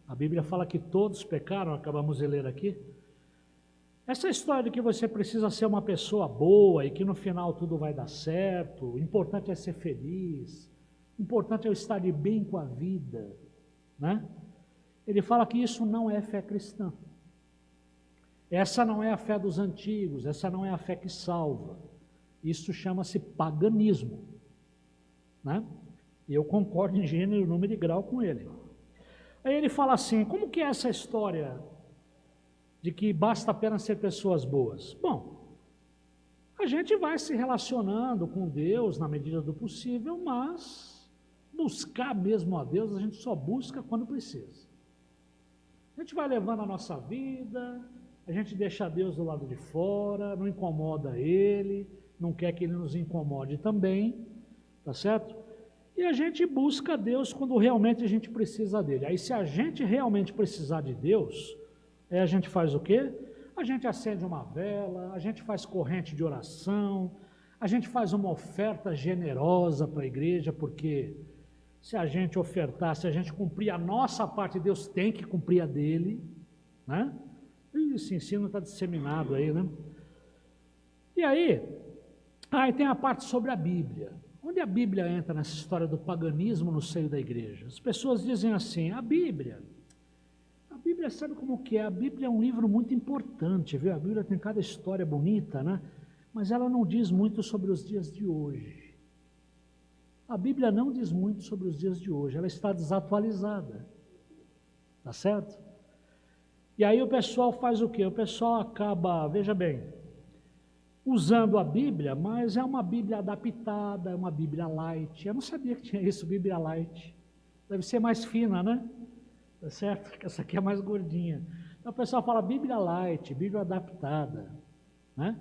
A Bíblia fala que todos pecaram, acabamos de ler aqui. Essa história de que você precisa ser uma pessoa boa e que no final tudo vai dar certo, o importante é ser feliz, o importante é estar de bem com a vida, né? Ele fala que isso não é fé cristã. Essa não é a fé dos antigos, essa não é a fé que salva. Isso chama-se paganismo, né? E eu concordo em gênero, número e grau com ele. Aí ele fala assim, como que é essa história de que basta apenas ser pessoas boas? Bom, a gente vai se relacionando com Deus na medida do possível, mas buscar mesmo a Deus, a gente só busca quando precisa. A gente vai levando a nossa vida, a gente deixa Deus do lado de fora, não incomoda Ele, não quer que Ele nos incomode também, tá certo? E a gente busca Deus quando realmente a gente precisa dele. Aí se a gente realmente precisar de Deus, aí a gente faz o quê? A gente acende uma vela, a gente faz corrente de oração, a gente faz uma oferta generosa para a igreja, porque se a gente ofertar, se a gente cumprir a nossa parte, Deus tem que cumprir a dele, né? E esse ensino está disseminado aí, né? E aí tem a parte sobre a Bíblia. Onde a Bíblia entra nessa história do paganismo no seio da igreja? As pessoas dizem assim, a Bíblia sabe como que é? A Bíblia é um livro muito importante, viu? A Bíblia tem cada história bonita, né? Mas ela não diz muito sobre os dias de hoje. A Bíblia não diz muito sobre os dias de hoje, ela está desatualizada, tá certo? E aí o pessoal faz o quê? O pessoal acaba, veja bem, usando a Bíblia, mas é uma Bíblia adaptada, é uma Bíblia light. Eu não sabia que tinha isso, Bíblia light. Deve ser mais fina, né? Tá certo? Porque essa aqui é mais gordinha. Então o pessoal fala Bíblia light, Bíblia adaptada, né?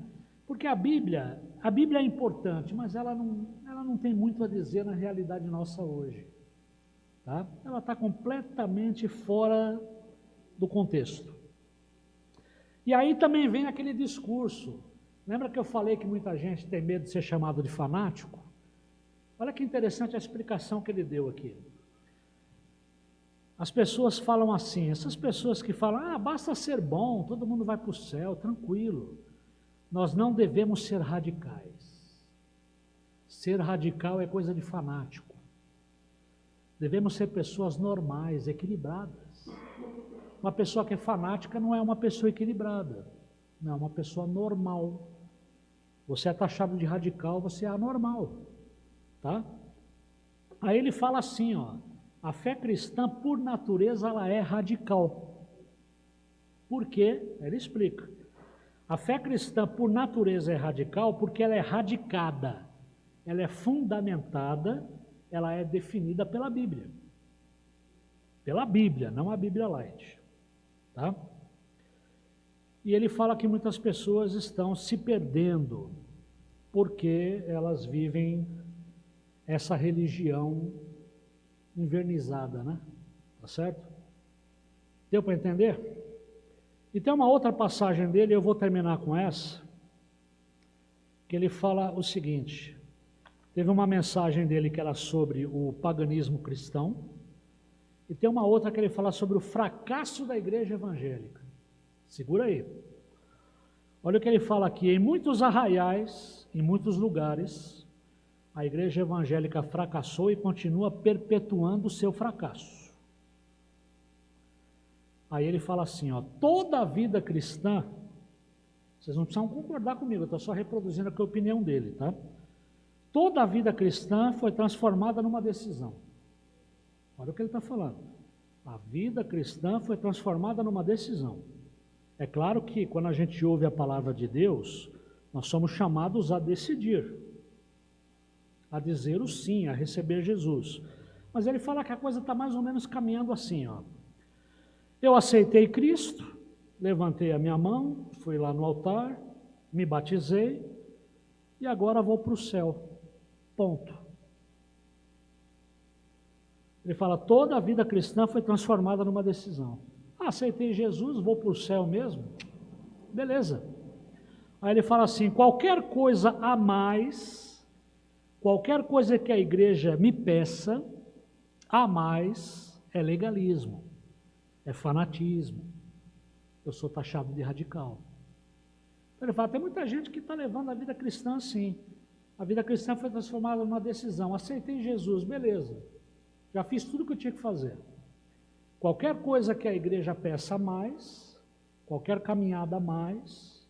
Porque a Bíblia é importante, mas ela não tem muito a dizer na realidade nossa hoje, tá? Ela está completamente fora do contexto. E aí também vem aquele discurso. Lembra que eu falei que muita gente tem medo de ser chamado de fanático? Olha que interessante a explicação que ele deu aqui. As pessoas falam assim, essas pessoas que falam, basta ser bom, todo mundo vai para o céu, tranquilo. Nós não devemos ser radicais. Ser radical é coisa de fanático. Devemos ser pessoas normais, equilibradas. Uma pessoa que é fanática não é uma pessoa equilibrada, não é uma pessoa normal. Você é taxado de radical, você é anormal, tá? Aí ele fala assim, a fé cristã, por natureza, ela é radical. Por quê? Ele explica. A fé cristã, por natureza, é radical porque ela é radicada, ela é fundamentada, ela é definida pela Bíblia. Pela Bíblia, não a Bíblia light, tá? E ele fala que muitas pessoas estão se perdendo porque elas vivem essa religião invernizada, né? Tá certo? Deu para entender? E tem uma outra passagem dele, eu vou terminar com essa, que ele fala o seguinte, teve uma mensagem dele que era sobre o paganismo cristão, e tem uma outra que ele fala sobre o fracasso da igreja evangélica. Segura aí. Olha o que ele fala aqui, em muitos arraiais, em muitos lugares, a igreja evangélica fracassou e continua perpetuando o seu fracasso. Aí ele fala assim, ó, toda a vida cristã, vocês não precisam concordar comigo, eu estou só reproduzindo aqui a opinião dele, tá? Toda a vida cristã foi transformada numa decisão. Olha o que ele está falando. A vida cristã foi transformada numa decisão. É claro que quando a gente ouve a palavra de Deus, nós somos chamados a decidir, a dizer o sim, a receber Jesus. Mas ele fala que a coisa está mais ou menos caminhando assim, ó. Eu aceitei Cristo, levantei a minha mão, fui lá no altar, me batizei e agora vou para o céu. Ponto. Ele fala, toda a vida cristã foi transformada numa decisão. Aceitei Jesus, vou para o céu mesmo? Beleza. Aí ele fala assim, qualquer coisa a mais, qualquer coisa que a igreja me peça, a mais é legalismo, é fanatismo. Eu sou taxado de radical. Então ele fala, tem muita gente que está levando a vida cristã assim. A vida cristã foi transformada numa decisão. Aceitei Jesus, beleza. Já fiz tudo o que eu tinha que fazer. Qualquer coisa que a igreja peça a mais, qualquer caminhada a mais,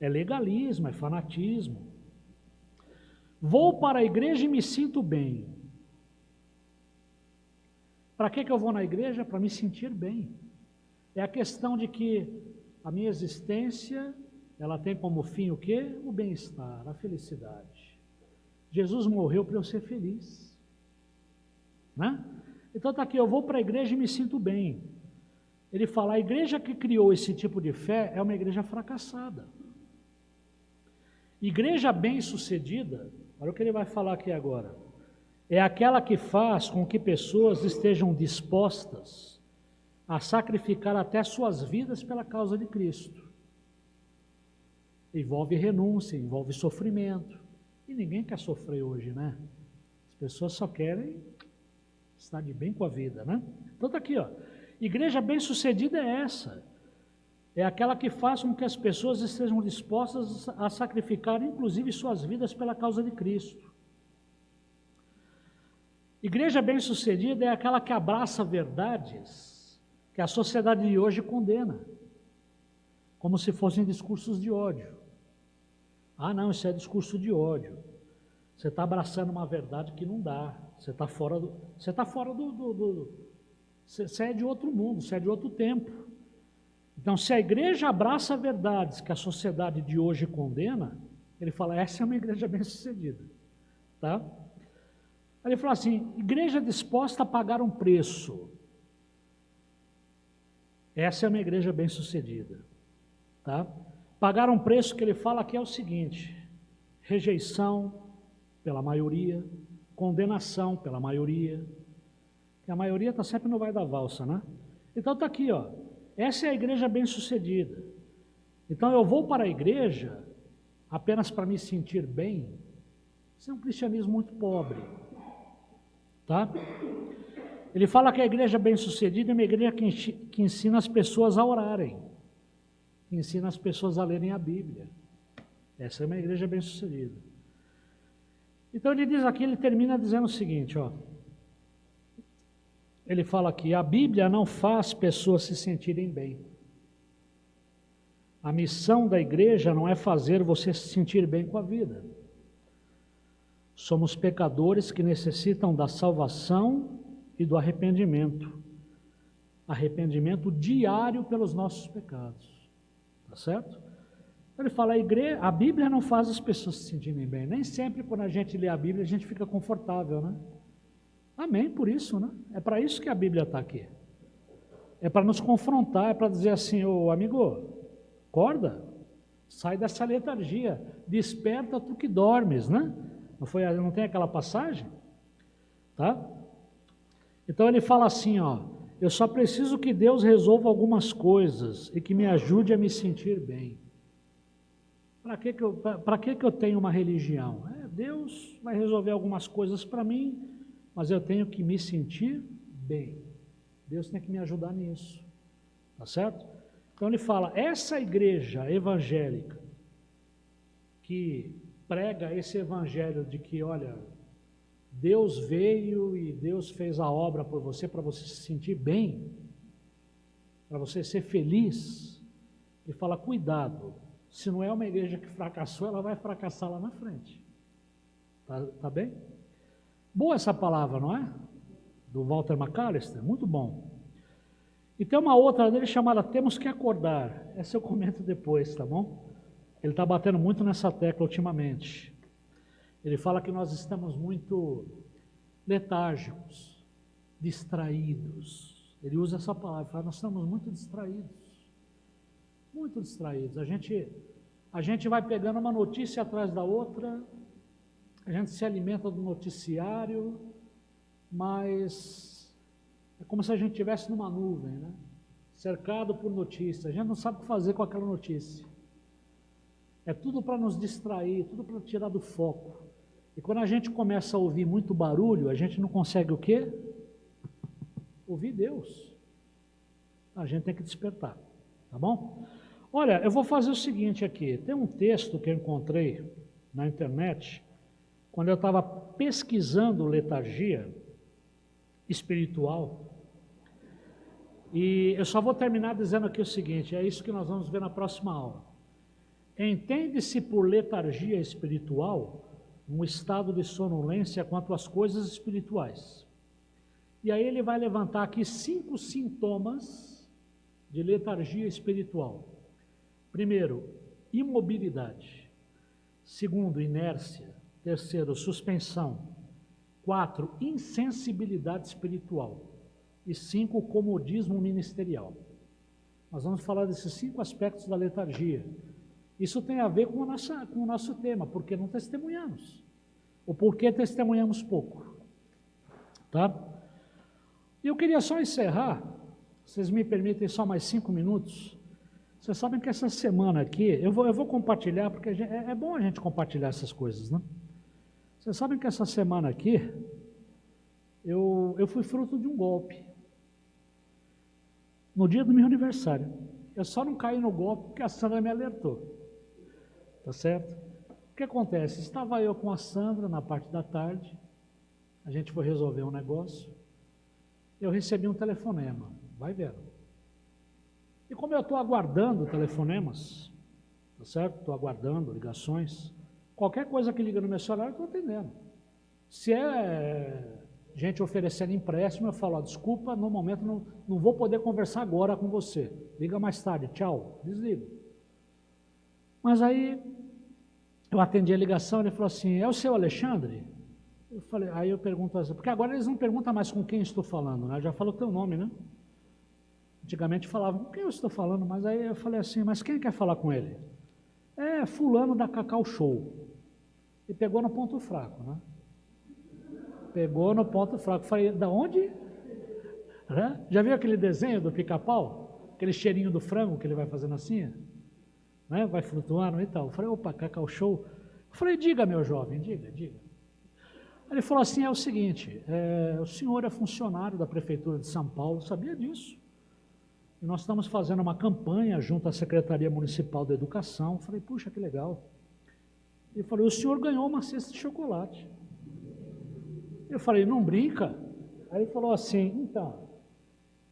é legalismo, é fanatismo. Vou para a igreja e me sinto bem. Para que eu vou na igreja? Para me sentir bem. É a questão de que a minha existência, ela tem como fim o quê? O bem-estar, a felicidade. Jesus morreu para eu ser feliz. Né? Então está aqui, eu vou para a igreja e me sinto bem. Ele fala, a igreja que criou esse tipo de fé é uma igreja fracassada. Igreja bem-sucedida, olha o que ele vai falar aqui agora, é aquela que faz com que pessoas estejam dispostas a sacrificar até suas vidas pela causa de Cristo. Envolve renúncia, envolve sofrimento. E ninguém quer sofrer hoje, né? As pessoas só querem estar de bem com a vida, né? Então está aqui, ó. Igreja bem-sucedida é essa. É aquela que faz com que as pessoas estejam dispostas a sacrificar, inclusive, suas vidas pela causa de Cristo. Igreja bem-sucedida é aquela que abraça verdades que a sociedade de hoje condena, como se fossem discursos de ódio. Ah, não, isso é discurso de ódio. Você está abraçando uma verdade que não dá. Você está fora do... Você é de outro mundo, você é de outro tempo. Então, se a igreja abraça verdades que a sociedade de hoje condena, ele fala, essa é uma igreja bem-sucedida. Tá? Aí ele fala assim, igreja disposta a pagar um preço. Essa é uma igreja bem-sucedida. Tá? Pagar um preço que ele fala aqui é o seguinte, rejeição pela maioria, condenação pela maioria, que a maioria está sempre no vai da valsa, né? Então está aqui, ó, essa é a igreja bem-sucedida. Então eu vou para a igreja apenas para me sentir bem. Isso é um cristianismo muito pobre, tá? Ele fala que a igreja bem-sucedida é uma igreja que ensina as pessoas a orarem, que ensina as pessoas a lerem a Bíblia. Essa é uma igreja bem-sucedida. Então ele diz aqui, ele termina dizendo o seguinte, ó. Ele fala aqui, a Bíblia não faz pessoas se sentirem bem. A missão da igreja não é fazer você se sentir bem com a vida. Somos pecadores que necessitam da salvação e do arrependimento. Arrependimento diário pelos nossos pecados. Tá certo? Ele fala, a Bíblia não faz as pessoas se sentirem bem. Nem sempre quando a gente lê a Bíblia a gente fica confortável, né? Amém, por isso, né? É para isso que a Bíblia está aqui. É para nos confrontar, é para dizer assim, ô amigo, acorda, sai dessa letargia, desperta tu que dormes, né? Não tem aquela passagem? Tá? Então ele fala assim, ó, eu só preciso que Deus resolva algumas coisas e que me ajude a me sentir bem. Para que eu tenho uma religião? Deus vai resolver algumas coisas para mim, mas eu tenho que me sentir bem. Deus tem que me ajudar nisso, tá certo? Então ele fala, essa igreja evangélica que prega esse evangelho de que, olha, Deus veio e Deus fez a obra por você para você se sentir bem, para você ser feliz, ele fala, cuidado, se não é uma igreja que fracassou, ela vai fracassar lá na frente. Tá bem? Boa essa palavra, não é? Do Walter McAllister, muito bom. E tem uma outra dele chamada Temos que Acordar. Essa eu comento depois, tá bom? Ele está batendo muito nessa tecla ultimamente. Ele fala que nós estamos muito letárgicos, distraídos. Ele usa essa palavra, fala, nós estamos muito distraídos. Muito distraídos. A gente vai pegando uma notícia atrás da outra, a gente se alimenta do noticiário, mas é como se a gente estivesse numa nuvem, né? Cercado por notícias. A gente não sabe o que fazer com aquela notícia. É tudo para nos distrair, tudo para tirar do foco. E quando a gente começa a ouvir muito barulho, a gente não consegue o quê? Ouvir Deus. A gente tem que despertar, tá bom? Olha, eu vou fazer o seguinte aqui. Tem um texto que eu encontrei na internet, quando eu estava pesquisando letargia espiritual, e eu só vou terminar dizendo aqui o seguinte, é isso que nós vamos ver na próxima aula. Entende-se por letargia espiritual um estado de sonolência quanto às coisas espirituais. E aí ele vai levantar aqui 5 sintomas de letargia espiritual. Primeiro, imobilidade. Segundo, inércia. Terceiro, suspensão. 4, insensibilidade espiritual. E 5, comodismo ministerial. Nós vamos falar desses 5 aspectos da letargia. Isso tem a ver com o nosso tema, porque não testemunhamos. Ou porque testemunhamos pouco. Tá? E eu queria só encerrar, vocês me permitem só mais 5 minutos. Vocês sabem que essa semana aqui, eu vou compartilhar, porque é bom a gente compartilhar essas coisas, né? Vocês sabem que essa semana aqui, eu fui fruto de um golpe. No dia do meu aniversário. Eu só não caí no golpe porque a Sandra me alertou. Tá certo? O que acontece? Estava eu com a Sandra na parte da tarde, a gente foi resolver um negócio, eu recebi um telefonema, vai vendo. E como eu estou aguardando telefonemas, tá certo? Estou aguardando ligações, qualquer coisa que liga no meu celular eu estou atendendo. Se é gente oferecendo empréstimo, eu falo, desculpa, no momento não vou poder conversar agora com você, liga mais tarde, tchau, desligo. Mas aí, eu atendi a ligação, ele falou assim, é o seu Alexandre? Eu falei, aí eu pergunto assim, porque agora eles não perguntam mais com quem estou falando, né? Já falou o teu nome, né? Antigamente falavam, com quem eu estou falando? Mas aí eu falei assim, mas quem quer falar com ele? É fulano da Cacau Show. E pegou no ponto fraco, né? Pegou no ponto fraco. Falei, da onde? Já viu aquele desenho do Pica-Pau? Aquele cheirinho do frango que ele vai fazendo assim? Né? Vai flutuando e tal. Eu falei, opa, Cacau Show. Eu falei, diga, meu jovem, diga. Ele falou assim, é o seguinte, o senhor é funcionário da Prefeitura de São Paulo, sabia disso? E nós estamos fazendo uma campanha junto à Secretaria Municipal da Educação. Eu falei, puxa, que legal. Ele falou, o senhor ganhou uma cesta de chocolate. Eu falei, não brinca? Aí ele falou assim, então,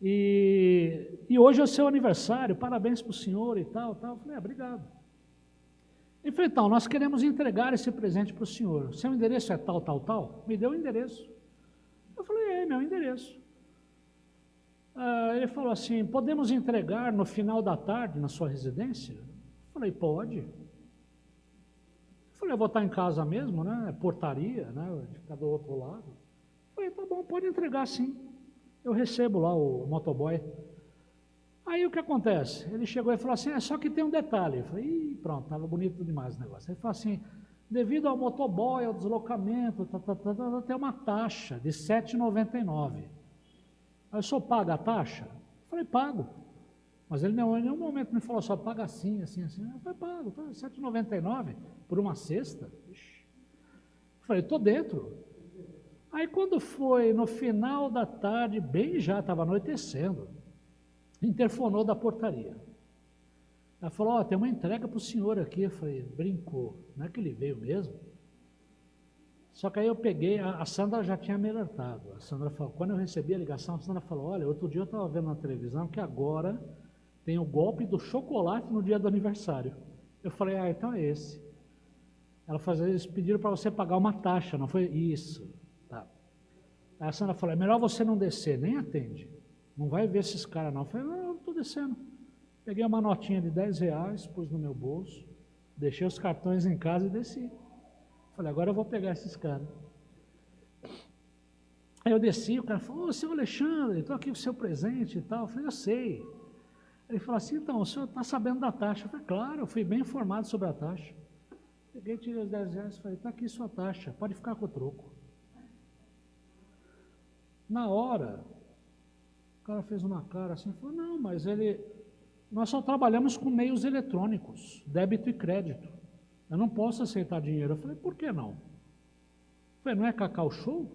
e hoje é o seu aniversário, parabéns para o senhor e tal. Eu falei, obrigado. Ele falou, então, nós queremos entregar esse presente para o senhor. Seu endereço é tal? Me deu o endereço. Eu falei, meu endereço. Ele falou assim, podemos entregar no final da tarde na sua residência? Eu falei, pode. Eu falei, eu vou estar em casa mesmo, né? Portaria, né? De ficar do outro lado. Eu falei, tá bom, pode entregar sim. Eu recebo lá o motoboy. Aí o que acontece? Ele chegou e falou assim, só que tem um detalhe. Eu falei, pronto, estava bonito demais o negócio. Ele falou assim, devido ao motoboy, ao deslocamento, tem uma taxa de R$ 7,99. Aí o senhor paga a taxa? Eu falei, pago. Mas ele em nenhum momento me falou só, paga assim. Eu falei, pago, tá, R$7,99 por uma cesta. Eu falei, estou dentro. Aí quando foi no final da tarde, bem já, estava anoitecendo, interfonou da portaria. Ela falou, tem uma entrega para o senhor aqui. Eu falei, brincou, não é que ele veio mesmo? Só que aí eu peguei, a Sandra já tinha me alertado. A Sandra falou, quando eu recebi a ligação, a Sandra falou, olha, outro dia eu estava vendo na televisão que agora tem o golpe do chocolate no dia do aniversário. Eu falei, então é esse. Eles pediram para você pagar uma taxa, não foi? Isso. Tá. Aí a Sandra falou, é melhor você não descer, nem atende. Não vai ver esses caras não. Eu falei, não estou descendo. Peguei uma notinha de R$10, pus no meu bolso, deixei os cartões em casa e desci. Falei, agora eu vou pegar esses caras. Aí eu desci, o cara falou, seu Alexandre, estou aqui com o seu presente e tal. Eu falei, eu sei. Ele falou assim, então, o senhor está sabendo da taxa? Eu falei, claro, eu fui bem informado sobre a taxa. Peguei, tirei os R$10 e falei, está aqui sua taxa, pode ficar com o troco. Na hora, o cara fez uma cara assim, falou, não, mas nós só trabalhamos com meios eletrônicos, débito e crédito. Eu não posso aceitar dinheiro. Eu falei, por que não? Eu falei, não é Cacau Show?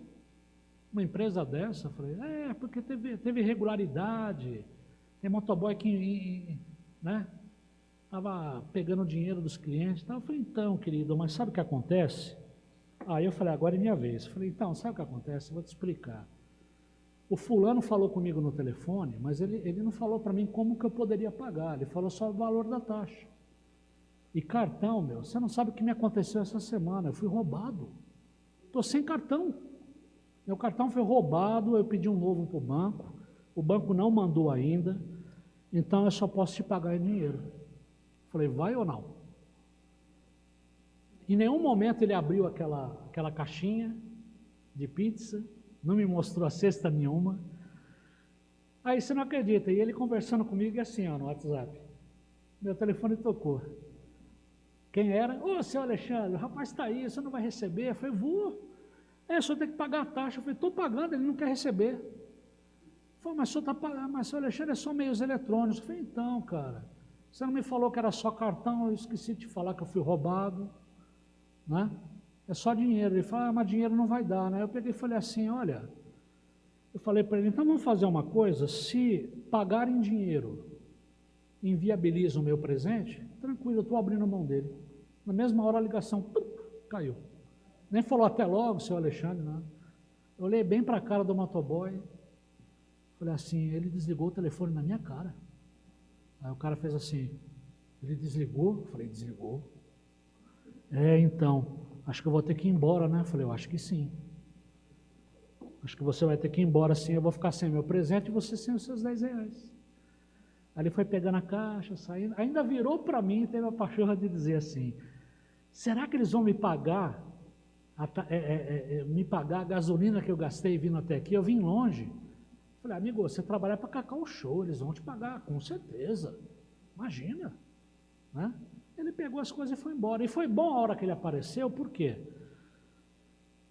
Uma empresa dessa? Eu falei, porque teve irregularidade, tem motoboy que, né, estava pegando dinheiro dos clientes e tal. Eu falei, então, querido, mas sabe o que acontece? Aí eu falei, agora é minha vez. Eu falei, então, sabe o que acontece? Eu vou te explicar. O fulano falou comigo no telefone, mas ele não falou para mim como que eu poderia pagar, ele falou só o valor da taxa. E cartão, você não sabe o que me aconteceu essa semana, eu fui roubado. Estou sem cartão. Meu cartão foi roubado, eu pedi um novo para o banco não mandou ainda, então eu só posso te pagar em dinheiro. Falei, vai ou não? Em nenhum momento ele abriu aquela caixinha de pizza, não me mostrou a cesta nenhuma. Aí você não acredita, e ele conversando comigo assim, no WhatsApp. Meu telefone tocou. Quem era? Ô, seu Alexandre, o rapaz está aí, você não vai receber? Eu falei, vou. O senhor tem que pagar a taxa. Eu falei, estou pagando, ele não quer receber. Ele falou, mas o senhor está pagando, mas seu Alexandre é só meios eletrônicos. Eu falei, então, cara, você não me falou que era só cartão, eu esqueci de te falar que eu fui roubado, né? É só dinheiro. Ele falou, mas dinheiro não vai dar, né? Eu peguei e falei assim, olha, eu falei para ele, então vamos fazer uma coisa, se pagar em dinheiro inviabiliza o meu presente, tranquilo, eu estou abrindo mão dele. Na mesma hora a ligação caiu. Nem falou até logo, seu Alexandre, não. Eu olhei bem para a cara do motoboy, falei assim, ele desligou o telefone na minha cara. Aí o cara fez assim, ele desligou? Eu falei, desligou. Então, acho que eu vou ter que ir embora, né? Eu falei, eu acho que sim. Acho que você vai ter que ir embora sim, eu vou ficar sem meu presente e você sem os seus R$10. Aí ele foi pegando a caixa, saindo, ainda virou para mim e teve a pachorra de dizer assim, será que eles vão me pagar a gasolina que eu gastei vindo até aqui? Eu vim longe. Falei, amigo, você trabalha para Cacau Show, eles vão te pagar, com certeza. Imagina. Né? Ele pegou as coisas e foi embora. E foi bom a hora que ele apareceu, por quê?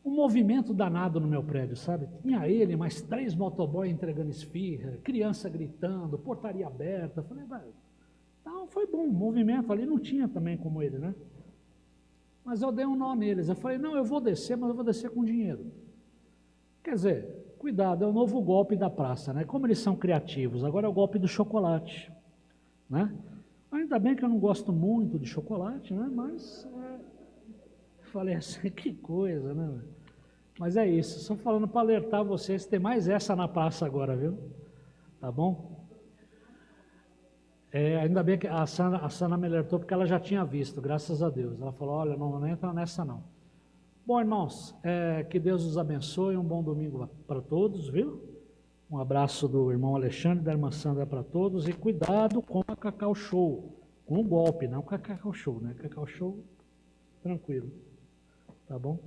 Um movimento danado no meu prédio, sabe? Tinha ele, mais 3 motoboys entregando esfirra, criança gritando, portaria aberta. Falei, então foi bom, um movimento ali não tinha também como ele, né? Mas eu dei um nó neles. Eu falei, não, eu vou descer, mas eu vou descer com dinheiro. Quer dizer, cuidado, é o novo golpe da praça, né? Como eles são criativos, agora é o golpe do chocolate, né? Ainda bem que eu não gosto muito de chocolate, né? Mas, falei assim, que coisa, né? Mas é isso, só falando para alertar vocês, tem mais essa na praça agora, viu? Tá bom? Ainda bem que a Sana me alertou, porque ela já tinha visto, graças a Deus. Ela falou, olha, não entra nessa não. Bom, irmãos, que Deus os abençoe, um bom domingo para todos, viu? Um abraço do irmão Alexandre, da irmã Sandra para todos, e cuidado com a Cacau Show, com o golpe, não com a Cacau Show, né? Cacau Show, tranquilo, tá bom?